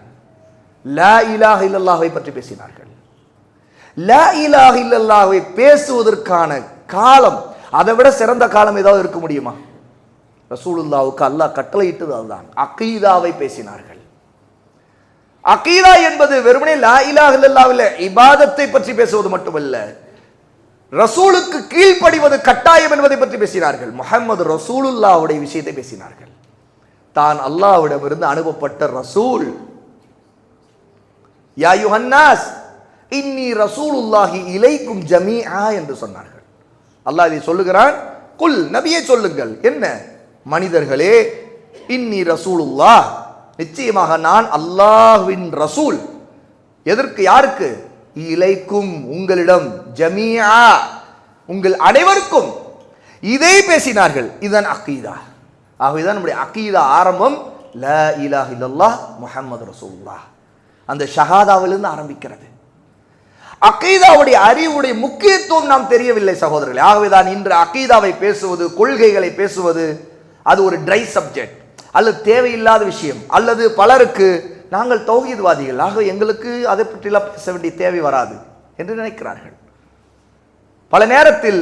லா இலாஹ இல்லல்லாஹை பற்றி பேசினார்கள். லா இலாஹ இல்லல்லாஹை பேசுவதற்கான காலம், அதை விட சிறந்த காலம் ஏதாவது இருக்க முடியுமா? ரசூலுல்லாஹ்வுக்கு அல்லாஹ் கட்டளையிட்டது அதுதான். அகீதாவை பேசினார்கள். அகீதா என்பது வெறுமனே லா இலாஹ இல்லல்லாஹ்விலே இபாதத்தை பற்றி பேசுவது மட்டுமல்ல, ரசூலுக்கு கீழ்ப்படிவது கட்டாயம் என்பதை பற்றி பேசினார்கள். முஹம்மது ரசூலுல்லாஹ்வுடைய விஷயத்தை பேசினார்கள். தான் அல்லாஹ்விடமிருந்து அனுப்பப்பட்ட ரசூல். யா யுஹன்னாஸ் இன்னி ரசூலுல்லாஹி இலைக்கும் ஜமீஆ என்று சொன்னார்கள். அல்லாஹ் இதை சொல்லுகிறான். குல் நபியே சொல்லுங்கள், என்ன மனிதர்களே, இன்னி ரசூலுல்லாஹ் நிச்சயமாக நான் அல்லாஹ்வின் ரசூல். எதற்கு? யாருக்கு? இலைக்கும் உங்களிடம், ஜமீஆ உங்கள் அனைவருக்கும். இதை பேசினார்கள். இதுதான் அகீதா. ஆகவேதான் நம்முடைய அகீதா ஆரம்பம் லா இலாஹ இல்லல்லாஹ் முஹம்மது ரசூலுல்லாஹ். அந்த ஷஹாதாவிலிருந்து ஆரம்பிக்கிறது. அகீதாவுடைய அறிவுடைய முக்கியத்துவம் நாம் தெரியவில்லை சகோதரர்களே. ஆகவேதான் இன்று அகீதாவை பேசுவது, கொள்கைகளை பேசுவது அது ஒரு ட்ரை சப்ஜெக்ட் அல்லது தேவையில்லாத விஷயம், அல்லது பலருக்கு நாங்கள் தௌஹீத்வாதிகள் ஆக எங்களுக்கு அதை பற்றிலாம் பேச வேண்டிய தேவை வராது என்று நினைக்கிறார்கள். பல நேரத்தில்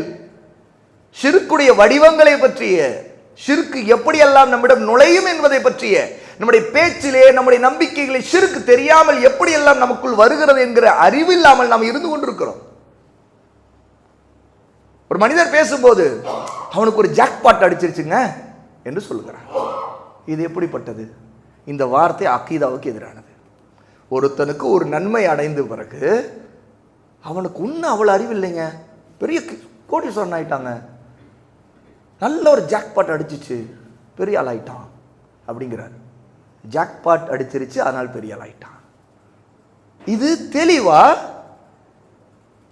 ஷிர்க்குடைய வடிவங்களை பற்றிய, ஷிர்க்கு எப்படியெல்லாம் நம்மிடம் நுழையும் என்பதை பற்றிய நம்முடைய பேச்சிலே, நம்முடைய நம்பிக்கைகளை ஷிர்க்கு தெரியாமல் எப்படியெல்லாம் நமக்குள் வருகிறது என்கிற அறிவில்லாமல் நாம் இருந்து கொண்டிருக்கிறோம். ஒரு மனிதர் பேசும்போது அவனுக்கு ஒரு ஜாக்பாட் அடிச்சிருச்சுங்க என்று சொல்லுகிறார். இது எப்படிப்பட்டது? இந்த வார்த்தை அகீதாவுக்கு எதிரானது. ஒருத்தனுக்கு ஒரு நன்மை அடைந்த பிறகு அவனுக்கு இன்னும் அவ்வளோ அறிவில்லைங்க, பெரிய கோடீஸ்வரன் ஆயிட்டாங்க, நல்ல ஒரு ஜாக்பாட் அடிச்சிச்சு, பெரிய ஆள் ஆயிட்டான் அப்படிங்கிறார். ஜாக்பாட் அடிச்சிருச்சு, அதனால் பெரிய ஆள் ஆயிட்டான். இது தெளிவா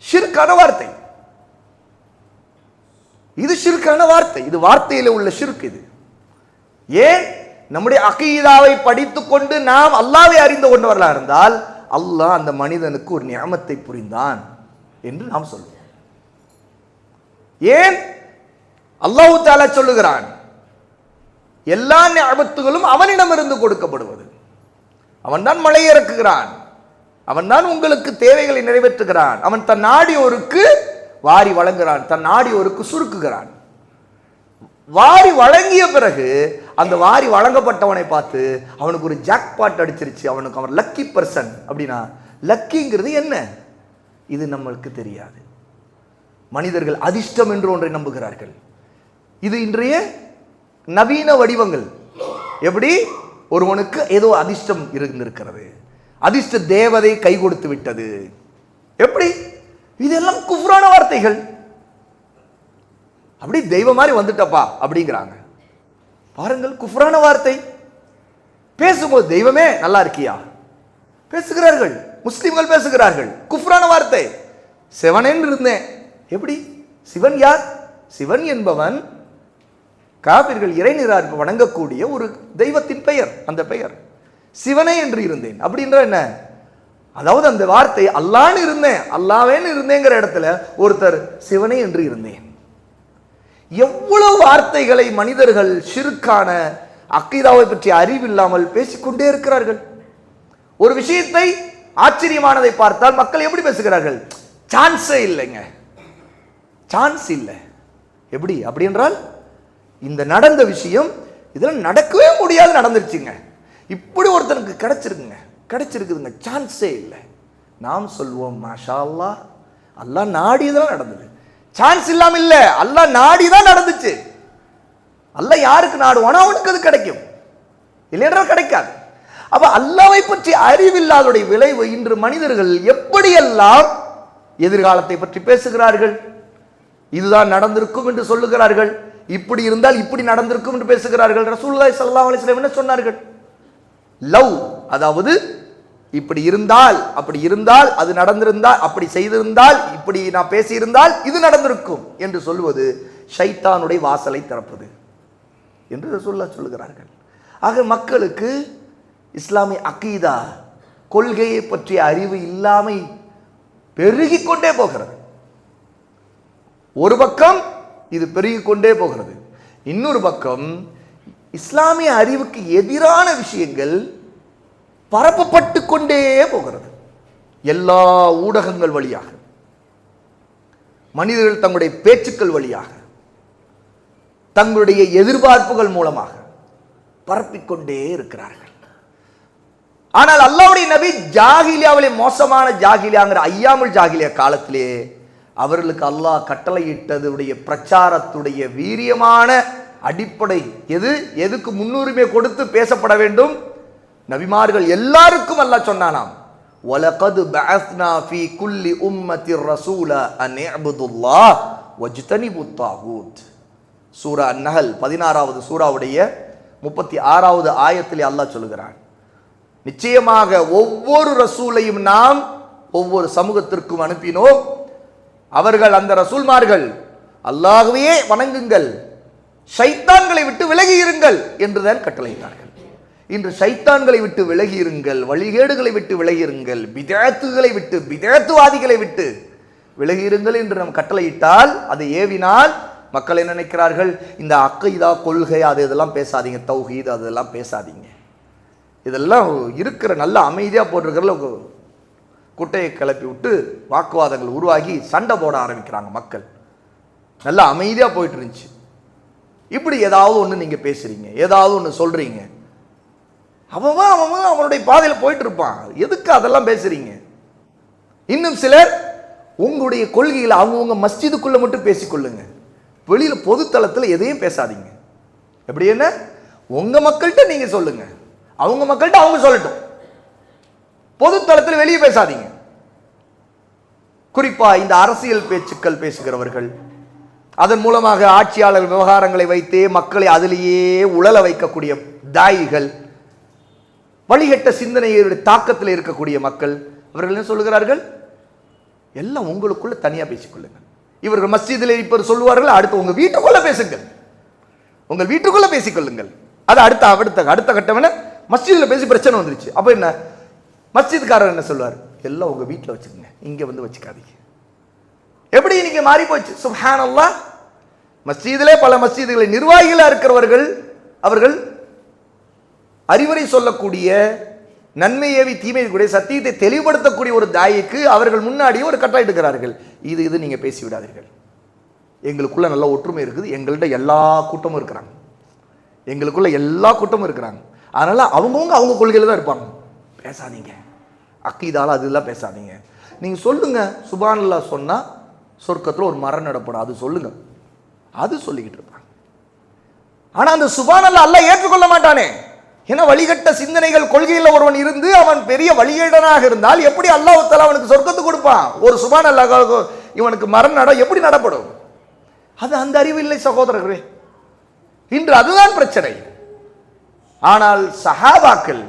ஷிர்கான வார்த்தை. இது ஷிர்கான வார்த்தை. இது வார்த்தையில் உள்ள ஷிர்க். இது ஏன்? நம்முடைய அகீதாவை படித்துக் கொண்டு நாம் அல்லாஹ்வை அறிந்து கொண்டவர்களா இருந்தால் அல்லாஹ் அந்த மனிதனுக்கு ஒரு நியமத்தை புரிந்தான் என்று நாம் சொல்லுவோம். ஏன்? அல்லாஹ் தஆலா சொல்லுகிறான், எல்லா நியமத்துகளும் அவனிடமிருந்து கொடுக்கப்படுவது. அவன்தான் மழை இறக்குகிறான், அவன்தான் உங்களுக்கு தேவைகளை நிறைவேற்றுகிறான், அவன் தன் நாடியோருக்கு வாரி வழங்குகிறான், தன் நாடியோருக்கு சுருக்குகிறான். வாரி வழங்கிய பிறகு அந்த வாரி வழங்கப்பட்டவனை பார்த்து அவனுக்கு ஒரு ஜாக்பாட் அடிச்சிருச்சு, அவனுக்கு அவன் லக்கி பர்சன் அப்படின்னா, லக்கிங்கிறது என்ன? இது நம்மளுக்கு தெரியாது. மனிதர்கள் அதிர்ஷ்டம் என்று ஒன்றை நம்புகிறார்கள். இது இன்றைய நவீன வடிவங்கள். எப்படி? ஒருவனுக்கு ஏதோ அதிர்ஷ்டம் இருந்திருக்கிறது, அதிர்ஷ்ட தேவதை கை கொடுத்து விட்டது. எப்படி? இதெல்லாம் குஃப்ரான வார்த்தைகள். அப்படி தெய்வம் மாதிரி வந்துட்டப்பா அப்படிங்கிறாங்க. பாருங்கள், குஃப்ரான வார்த்தை. பேசும்போது தெய்வமே நல்லா இருக்கியா பேசுகிறார்கள், முஸ்லிம்கள் பேசுகிறார்கள். குஃப்ரான வார்த்தை. சிவனேன்னு இருந்தேன். எப்படி? சிவன் யார்? சிவன் என்பவன் காபிர்கள் இறைநிராக வணங்கக்கூடிய ஒரு தெய்வத்தின் பெயர். அந்த பெயர் சிவனே என்று இருந்தேன் அப்படின்ற என்ன? அதாவது அந்த வார்த்தை அல்லான்னு இருந்தேன், அல்லாவேன்னு இருந்தேங்கிற இடத்துல ஒருத்தர் சிவனே என்று இருந்தேன். எவ்வளவு வார்த்தைகளை மனிதர்கள் ஷிர்கான அகீதாவை பற்றி அறிவில்லாமல் பேசிக்கொண்டே இருக்கிறார்கள். ஒரு விஷயத்தை ஆச்சரியமானதை பார்த்தால் மக்கள் எப்படி பேசுகிறார்கள்? சான்ஸே இல்லைங்க, சான்ஸ் இல்லை. எப்படி? அப்படி என்றால் இந்த நடந்த விஷயம் இதெல்லாம் நடக்கவே முடியாது, நடந்துருச்சுங்க, இப்படி ஒருத்தனுக்கு கிடைச்சிருக்குதுங்க, சான்ஸே இல்லை. நாம் சொல்வோம் மாஷா அல்லாஹ், அல்லாஹ் நாடிதான் நடந்தது. சான்ஸ் இல்லாம இல்ல, அல்லாஹ் நாடிதான் நடந்துச்சு. அல்லாஹ் யாருக்கு நாடுவானோ அவனுக்கு அது கிடைக்கும், இல்லையென்றால் கிடைக்காது. அப்ப அல்லாஹ்வை பற்றி அறிவில்லாதோடைய விளைவு இன்று மனிதர்கள் எப்படியெல்லாம் எதிர்காலத்தை பற்றி பேசுகிறார்கள், இதுதான் நடந்திருக்கும் என்று சொல்லுகிறார்கள், இப்படி இருந்தால் இப்படி நடந்திருக்கும் என்று பேசுகிறார்கள். ரசூலுல்லாஹி ஸல்லல்லாஹு அலைஹி வஸல்லம் என்ன சொன்னார்கள்? லவ், அதாவது இப்படி இருந்தால், அப்படி இருந்தால், அது நடந்திருந்தால், அப்படி செய்திருந்தால், இப்படி நான் பேசியிருந்தால் இது நடந்திருக்கும் என்று சொல்வது ஷைத்தானுடைய வாசலை திறப்பது என்று ரசூலுல்லாஹ் சொல்லுகிறார்கள். ஆக மக்களுக்கு இஸ்லாமிய அகீதா கொள்கையை பற்றிய அறிவு இல்லாமை பெருகிக் கொண்டே போகிறது. ஒரு பக்கம் இது பெருகிக் கொண்டே போகிறது, இன்னொரு பக்கம் இஸ்லாமிய அறிவுக்கு எதிரான விஷயங்கள் பரப்பப்பட்டு கொண்டே போகிறது. எல்லா ஊடகங்கள் வழியாக, மனிதர்கள் தங்களுடைய பேச்சுக்கள் வழியாக, தங்களுடைய எதிர்பார்ப்புகள் மூலமாக பரப்பிக்கொண்டே இருக்கிறார்கள். ஆனால் அல்லாஹ்வுடைய நபி ஜாகிலியாவிலே மோசமான ஜாகிலியாங்கிற ஐயாமுல் ஜாகிலியா காலத்திலே அவர்களுக்கு அல்லாஹ் கட்டளையிட்டதுடைய பிரச்சாரத்துடைய வீரியமான அடிப்படை எதுக்கு முன்னுரிமை கொடுத்து பேசப்பட வேண்டும்? நபிமார்கள் எல்லாருக்கும் அல்லாஹ் சொன்னானாம், வலகத் பஅஸ்னா ஃபீ குல்லி உம்மத்திர் ரசூலா அன் இஅ்புதுல்லாஹ் வஜ்தனிபுத் தாகூத். சூரா அன்-நஹல் 16வது சூராவுடைய 36வது ஆயத்திலே அல்லாஹ் சொல்கிறான், நிச்சயமாக ஒவ்வொரு ரசூலையும் நாம் ஒவ்வொரு சமூகத்திற்கும் அனுப்பினோம். அவர்கள், அந்த ரசூல்மார்கள், அல்லாஹ்வையே வணங்குங்கள், ஷைத்தான்களை விட்டு விலகி இருங்கள் என்றுதான் கட்டளையிட்டார்கள். இன்று ஷைத்தான்களை விட்டு விலகி இருங்கள், வழிகேடுகளை விட்டு விலகி இருங்கள், பிதஅத்துகளை விட்டு, பிதஅத்துவாதிகளை விட்டு விலகி இருங்கள் என்று நாம் கட்டளையிட்டால், அதை ஏவினால் மக்கள் என்ன நினைக்கிறார்கள்? இந்த அக்கீதா கொள்கை அது இதெல்லாம் பேசாதீங்க, தௌஹீத் அதெல்லாம் பேசாதீங்க, இதெல்லாம் இருக்கிற நல்ல அமைதியாக போட்டிருக்கிறல குட்டையை கிளப்பி விட்டு வாக்குவாதங்கள் உருவாகி சண்டை போட ஆரம்பிக்கிறாங்க. மக்கள் நல்ல அமைதியாக போயிட்டு இருந்துச்சு, இப்படி ஏதாவது ஒன்று நீங்கள் பேசுறீங்க, ஏதாவது ஒன்று சொல்றீங்க, அவன் அவனுடைய பாதையில் போயிட்டு இருப்பான், எதுக்கு அதெல்லாம் பேசுறீங்க? இன்னும் சிலர் உங்களுடைய கொள்கையில் அவங்கவுங்க மஸ்ஜிதுக்குள்ள மட்டும் பேசிக்கொள்ளுங்க, வெளியில பொதுத்தளத்தில் எதையும் பேசாதீங்க. எப்படி என்ன? உங்க மக்கள்கிட்ட நீங்க சொல்லுங்க, அவங்க மக்கள்கிட்ட அவங்க சொல்லட்டும், பொதுத்தளத்தில் வெளியே பேசாதீங்க. குறிப்பா இந்த அரசியல் பேச்சுக்கள் பேசுகிறவர்கள், அதன் மூலமாக ஆட்சியாளர் விவகாரங்களை வைத்தே மக்களை அதிலேயே உழல வைக்கக்கூடிய தாயிகள், வழிகட்ட சிந்தனையுடைய தாக்கத்தில் இருக்கக்கூடிய மக்கள், அவர்கள் என்ன சொல்லுகிறார்கள்? எல்லாம் உங்களுக்குள்ள தனியா பேசிக்கொள்ளுங்கள். இவர்கள் மஸ்ஜிதில் இருப்பவர் சொல்லுவார்கள், அடுத்து உங்க வீட்டுக்குள்ள பேசுங்கள், உங்கள் வீட்டுக்குள்ள பேசிக்கொள்ளுங்கள். அது அடுத்த கட்டவன மஸ்ஜிதில் பேசி பிரச்சனை வந்துருச்சு. அப்ப என்ன, மஸ்ஜித்காரர் என்ன சொல்வார்? எல்லாம் உங்க வீட்டில் வச்சுக்கோங்க, இங்க வந்து வச்சுக்காதீங்க. எப்படி நீங்க மாறி போச்சு? சுப்ஹானல்லாஹ். மஸ்ஜிதிலே பல மஸ்ஜிதுகளை நிர்வாகிகளா இருக்கிறவர்கள், அவர்கள் அறிவுரை சொல்லக்கூடிய, நன்மை ஏவி தீமை கூடிய, சத்தியத்தை தெளிவுபடுத்தக்கூடிய ஒரு தாயிக்கு அவர்கள் முன்னாடியே ஒரு கட்டளை எடுக்கிறார்கள், இது நீங்க பேசி விடாதீர்கள், எங்களுக்குள்ள நல்ல ஒற்றுமை இருக்குது, எங்கள்கிட்ட எல்லா கூட்டமும் இருக்கிறாங்க, எங்களுக்குள்ள எல்லா கூட்டமும் இருக்கிறாங்க, அதனால அவங்கவுங்க அவங்க கொள்கையில தான் இருப்பாங்க, பேசாதீங்க, அக்கீதால அதெல்லாம் பேசாதீங்க. நீங்க சொல்லுங்க, சுப்ஹானல்லாஹ் சொன்னா சொர்க்கத்தில் ஒரு மரம் நடப்படும், அது சொல்லுங்க, அது சொல்லிக்கிட்டு இருப்பாங்க. ஆனா அந்த சுப்ஹானல்லாஹ் அல்லாஹ் ஏற்றுக்கொள்ள மாட்டானே. ஏன்னா வழிகட்ட சிந்தனைகள் கொள்கையில் ஒருவன் இருந்து அவன் பெரிய வழிகேடனாக இருந்தால் எப்படி அல்லாஹ் தஆலா அவனுக்கு சொர்க்கத்தை கொடுப்பான்? ஒரு சுப்ஹானல்லாஹ் இவனுக்கு மரம் நட எப்படி நடப்படும்? அது அந்த அறிவு இல்லை சகோதரர்களே. இன்று அதுதான் பிரச்சனை. ஆனால் சஹாபாக்கள்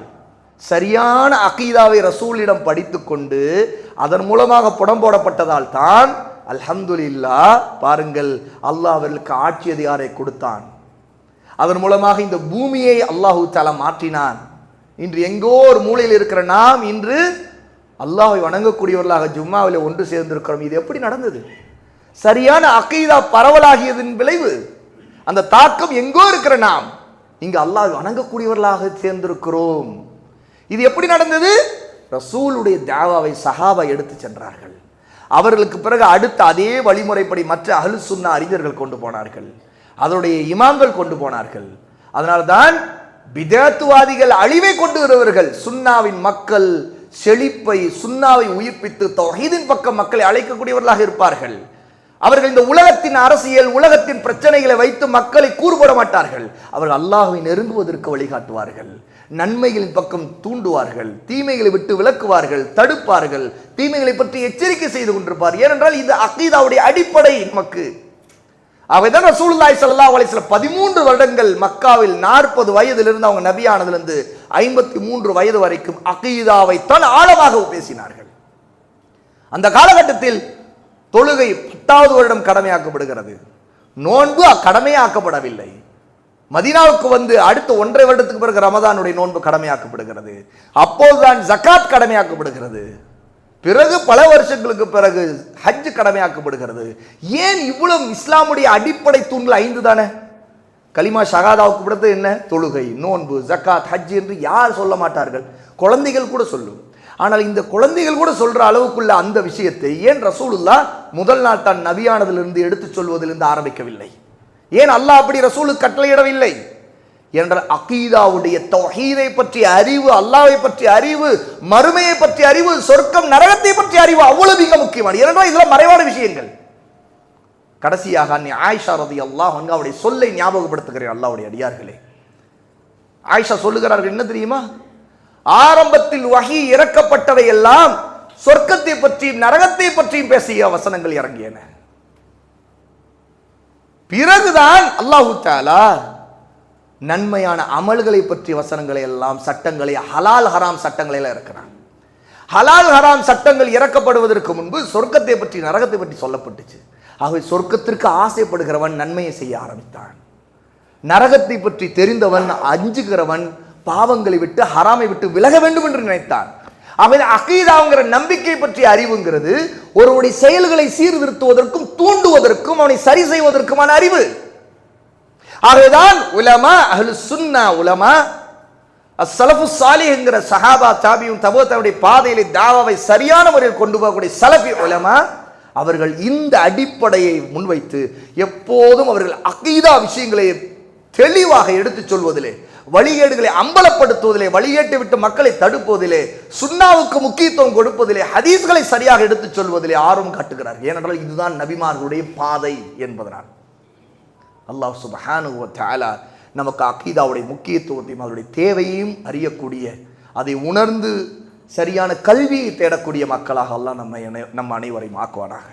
சரியான அகீதாவை ரசூலிடம் படித்துக் கொண்டு அதன் மூலமாக புடம் போடப்பட்டதால் தான் அல்ஹம்துலில்லாஹ், பாருங்கள், அல்லாஹ் அவர்களுக்கு ஆட்சி அதிகாரை கொடுத்தான், அதன் மூலமாக இந்த பூமியை அல்லாஹு தஆலா மாற்றினான். இன்று எங்கோ ஒரு மூலையில் இருக்கிற நாம் இன்று அல்லாஹ்வை வணங்கக்கூடியவர்களாக ஜும்மாவில் ஒன்று சேர்ந்திருக்கிறோம். இது எப்படி நடந்தது? சரியான அகீதா பரவலாகியதன் விளைவு. அந்த தாக்கம் எங்கோ இருக்கிற நாம் இங்கு அல்லாஹ்வை வணங்கக்கூடியவர்களாக சேர்ந்திருக்கிறோம். இது எப்படி நடந்தது? ரசூலுடைய தாவாவை சஹாபா எடுத்து சென்றார்கள். அவர்களுக்கு பிறகு அடுத்த அதே வழிமுறைப்படி மற்ற அஹ்லு சுன்னா அறிஞர்கள் கொண்டு போனார்கள், அதனுடைய இமாம்கள் கொண்டு போனார்கள். அதனால்தான் பிதஅத்துவாதிகள் அழிவை கொண்டு வருவர்கள் சுன்னாவின் மக்கள் செழிப்பை, சுன்னாவை உயிர்ப்பித்து தௌஹீதின் பக்கம் மக்களை அழைக்கக்கூடியவர்களாக இருப்பார்கள். அவர்கள் இந்த உலகத்தின் அரசியல், உலகத்தின் பிரச்சனைகளை வைத்து மக்களை கூறுபட மாட்டார்கள். அவர்கள் அல்லாஹ்வை நெருங்குவதற்கு வழிகாட்டுவார்கள், நன்மைகளின் பக்கம் தூண்டுவார்கள், தீமைகளை விட்டு விலக்குவார்கள், தடுப்பார்கள், தீமைகளை பற்றி எச்சரிக்கை செய்து கொண்டிருப்பார். ஏனென்றால் இது அகீதாவுடைய அடிப்படை நமக்கு. அவைதான் ரசூலுல்லாஹி ஸல்லல்லாஹு அலைஹி வஸல்லம் 13 வருடங்கள் மக்காவில் 40 வயதிலிருந்து அவங்க நபியானதிலிருந்து 53 வயது வரைக்கும் அகீதாவை தான் ஆழமாக பேசினார்கள். அந்த காலகட்டத்தில் தொழுகை 10வது வருடம் கடமையாக்கப்படுகிறது, நோன்பு கடமையாக்கப்படவில்லை. மதீனாவுக்கு வந்து அடுத்த 1.5 வருடத்துக்கு பிறகு ரமதானுடைய நோன்பு கடமையாக்கப்படுகிறது. அப்போதுதான் ஜகாத் கடமையாக்கப்படுகிறது. பிறகு பல வருஷங்களுக்கு பிறகு ஹஜ் கடமையாக்கப்படுகிறது. ஏன் இவ்வளவு? இஸ்லாமுடைய அடிப்படை தூண்கள் 5 தானே. கலிமா ஷஹாதாவுக்கு பிறகு என்ன? தொழுகை, நோன்பு, ஜகாத், ஹஜ் என்று யார் சொல்ல மாட்டார்கள்? குழந்தைகள் கூட சொல்லும். ஆனால் இந்த குழந்தைகள் கூட சொல்ற அளவுக்குள்ள அந்த விஷயத்தை ஏன் ரசூலுல்லாஹ் முதல் நாள் தான் நபியானதிலிருந்து எடுத்து சொல்வதிலிருந்து ஆரம்பிக்கவில்லை? ஏன் அல்லாஹ் அப்படி ரசூலுக்கு கட்டளையிடவில்லை என்றால் அகீதாவுடைய தௌஹீதை பற்றிய அறிவு, அல்லாஹ்வை பற்றிய அறிவு, மறுமையை பற்றிய அறிவு, சொர்க்கம் நரகத்தை பற்றிய அறிவு அவ்வளவு மிக முக்கியமான. ஏனென்றால் இதெல்லாம் மறைவான விஷயங்கள். கடைசியாக ஆயிஷா ரலியல்லாஹு அன்ஹா அவருடைய சொல்லை ஞாபகப்படுத்துகிறேன். அல்லாஹ்வுடைய அடியார்களே, ஆயிஷா சொல்லுகிறார்கள் என்ன தெரியுமா? ஆரம்பத்தில் வஹி இறக்கப்பட்டவை எல்லாம் சொர்க்கத்தை பற்றியும் நரகத்தை பற்றியும் பேசிய வசனங்கள் இறங்கியன. பிறகுதான் அல்லாஹு தஆலா நன்மையான அமல்களை பற்றிய வசனங்களை எல்லாம், சட்டங்களை, ஹலால் ஹராம் சட்டங்களை எல்லாம் இறக்கிறான். ஹலால் ஹராம் சட்டங்கள் இறக்கப்படுவதற்கு முன்பு சொர்க்கத்தை பற்றி நரகத்தை பற்றி சொல்லப்பட்டுச்சு. ஆகவே சொர்க்கத்திற்கு ஆசைப்படுகிறவன் நன்மையை செய்ய ஆரம்பித்தான். நரகத்தை பற்றி தெரிந்தவன், அஞ்சுகிறவன் பாவங்களை விட்டு ஹராமை விட்டு விலக வேண்டும் என்று நினைத்தான். அவன் அகீதாங்கிற நம்பிக்கை பற்றிய அறிவுங்கிறது ஒருவருடைய செயல்களை சீர்திருத்துவதற்கும் தூண்டுவதற்கும் அவனை சரி செய்வதற்குமான அறிவு. ஆகவேதான் உலமா, அஹ்லுஸ் சுன்னா உலமா, அஸ்ஸலஃபு ஸாலிஹ்ங்கிற சஹாபா, தாபியூன், தபூத்தவுடைய பாதையிலே தாவாவை சரியான முறையில் கொண்டு போகக்கூடிய சலஃபி உலமா அவர்கள் இந்த அடிப்படையை முன்வைத்து எப்போதும் அவர்கள் அகீதா விஷயங்களை தெளிவாக எடுத்துச் சொல்வதிலே, வழிகேடுகளை அம்பலப்படுத்துவதிலே, வழிகேட்டை விட்டு மக்களை தடுப்பதிலே, சுன்னாவுக்கு முக்கியத்துவம் கொடுப்பதிலே, ஹதீஸ்களை சரியாக எடுத்துச் சொல்வதிலே ஆர்வம் காட்டுகிறார். ஏனென்றால் இதுதான் நபிமார்களுடைய பாதை என்பதனால். அல்லாஹ் சுப்ஹானஹு வ தஆலா நமக்கு அகீதாவுடைய முக்கியத்துவத்தையும் அதனுடைய தேவையையும் அறியக்கூடிய, அதை உணர்ந்து சரியான கல்வியை தேடக்கூடிய மக்களாக அல்லாஹ் நம்ம அனைவரையும் ஆக்குவானாக.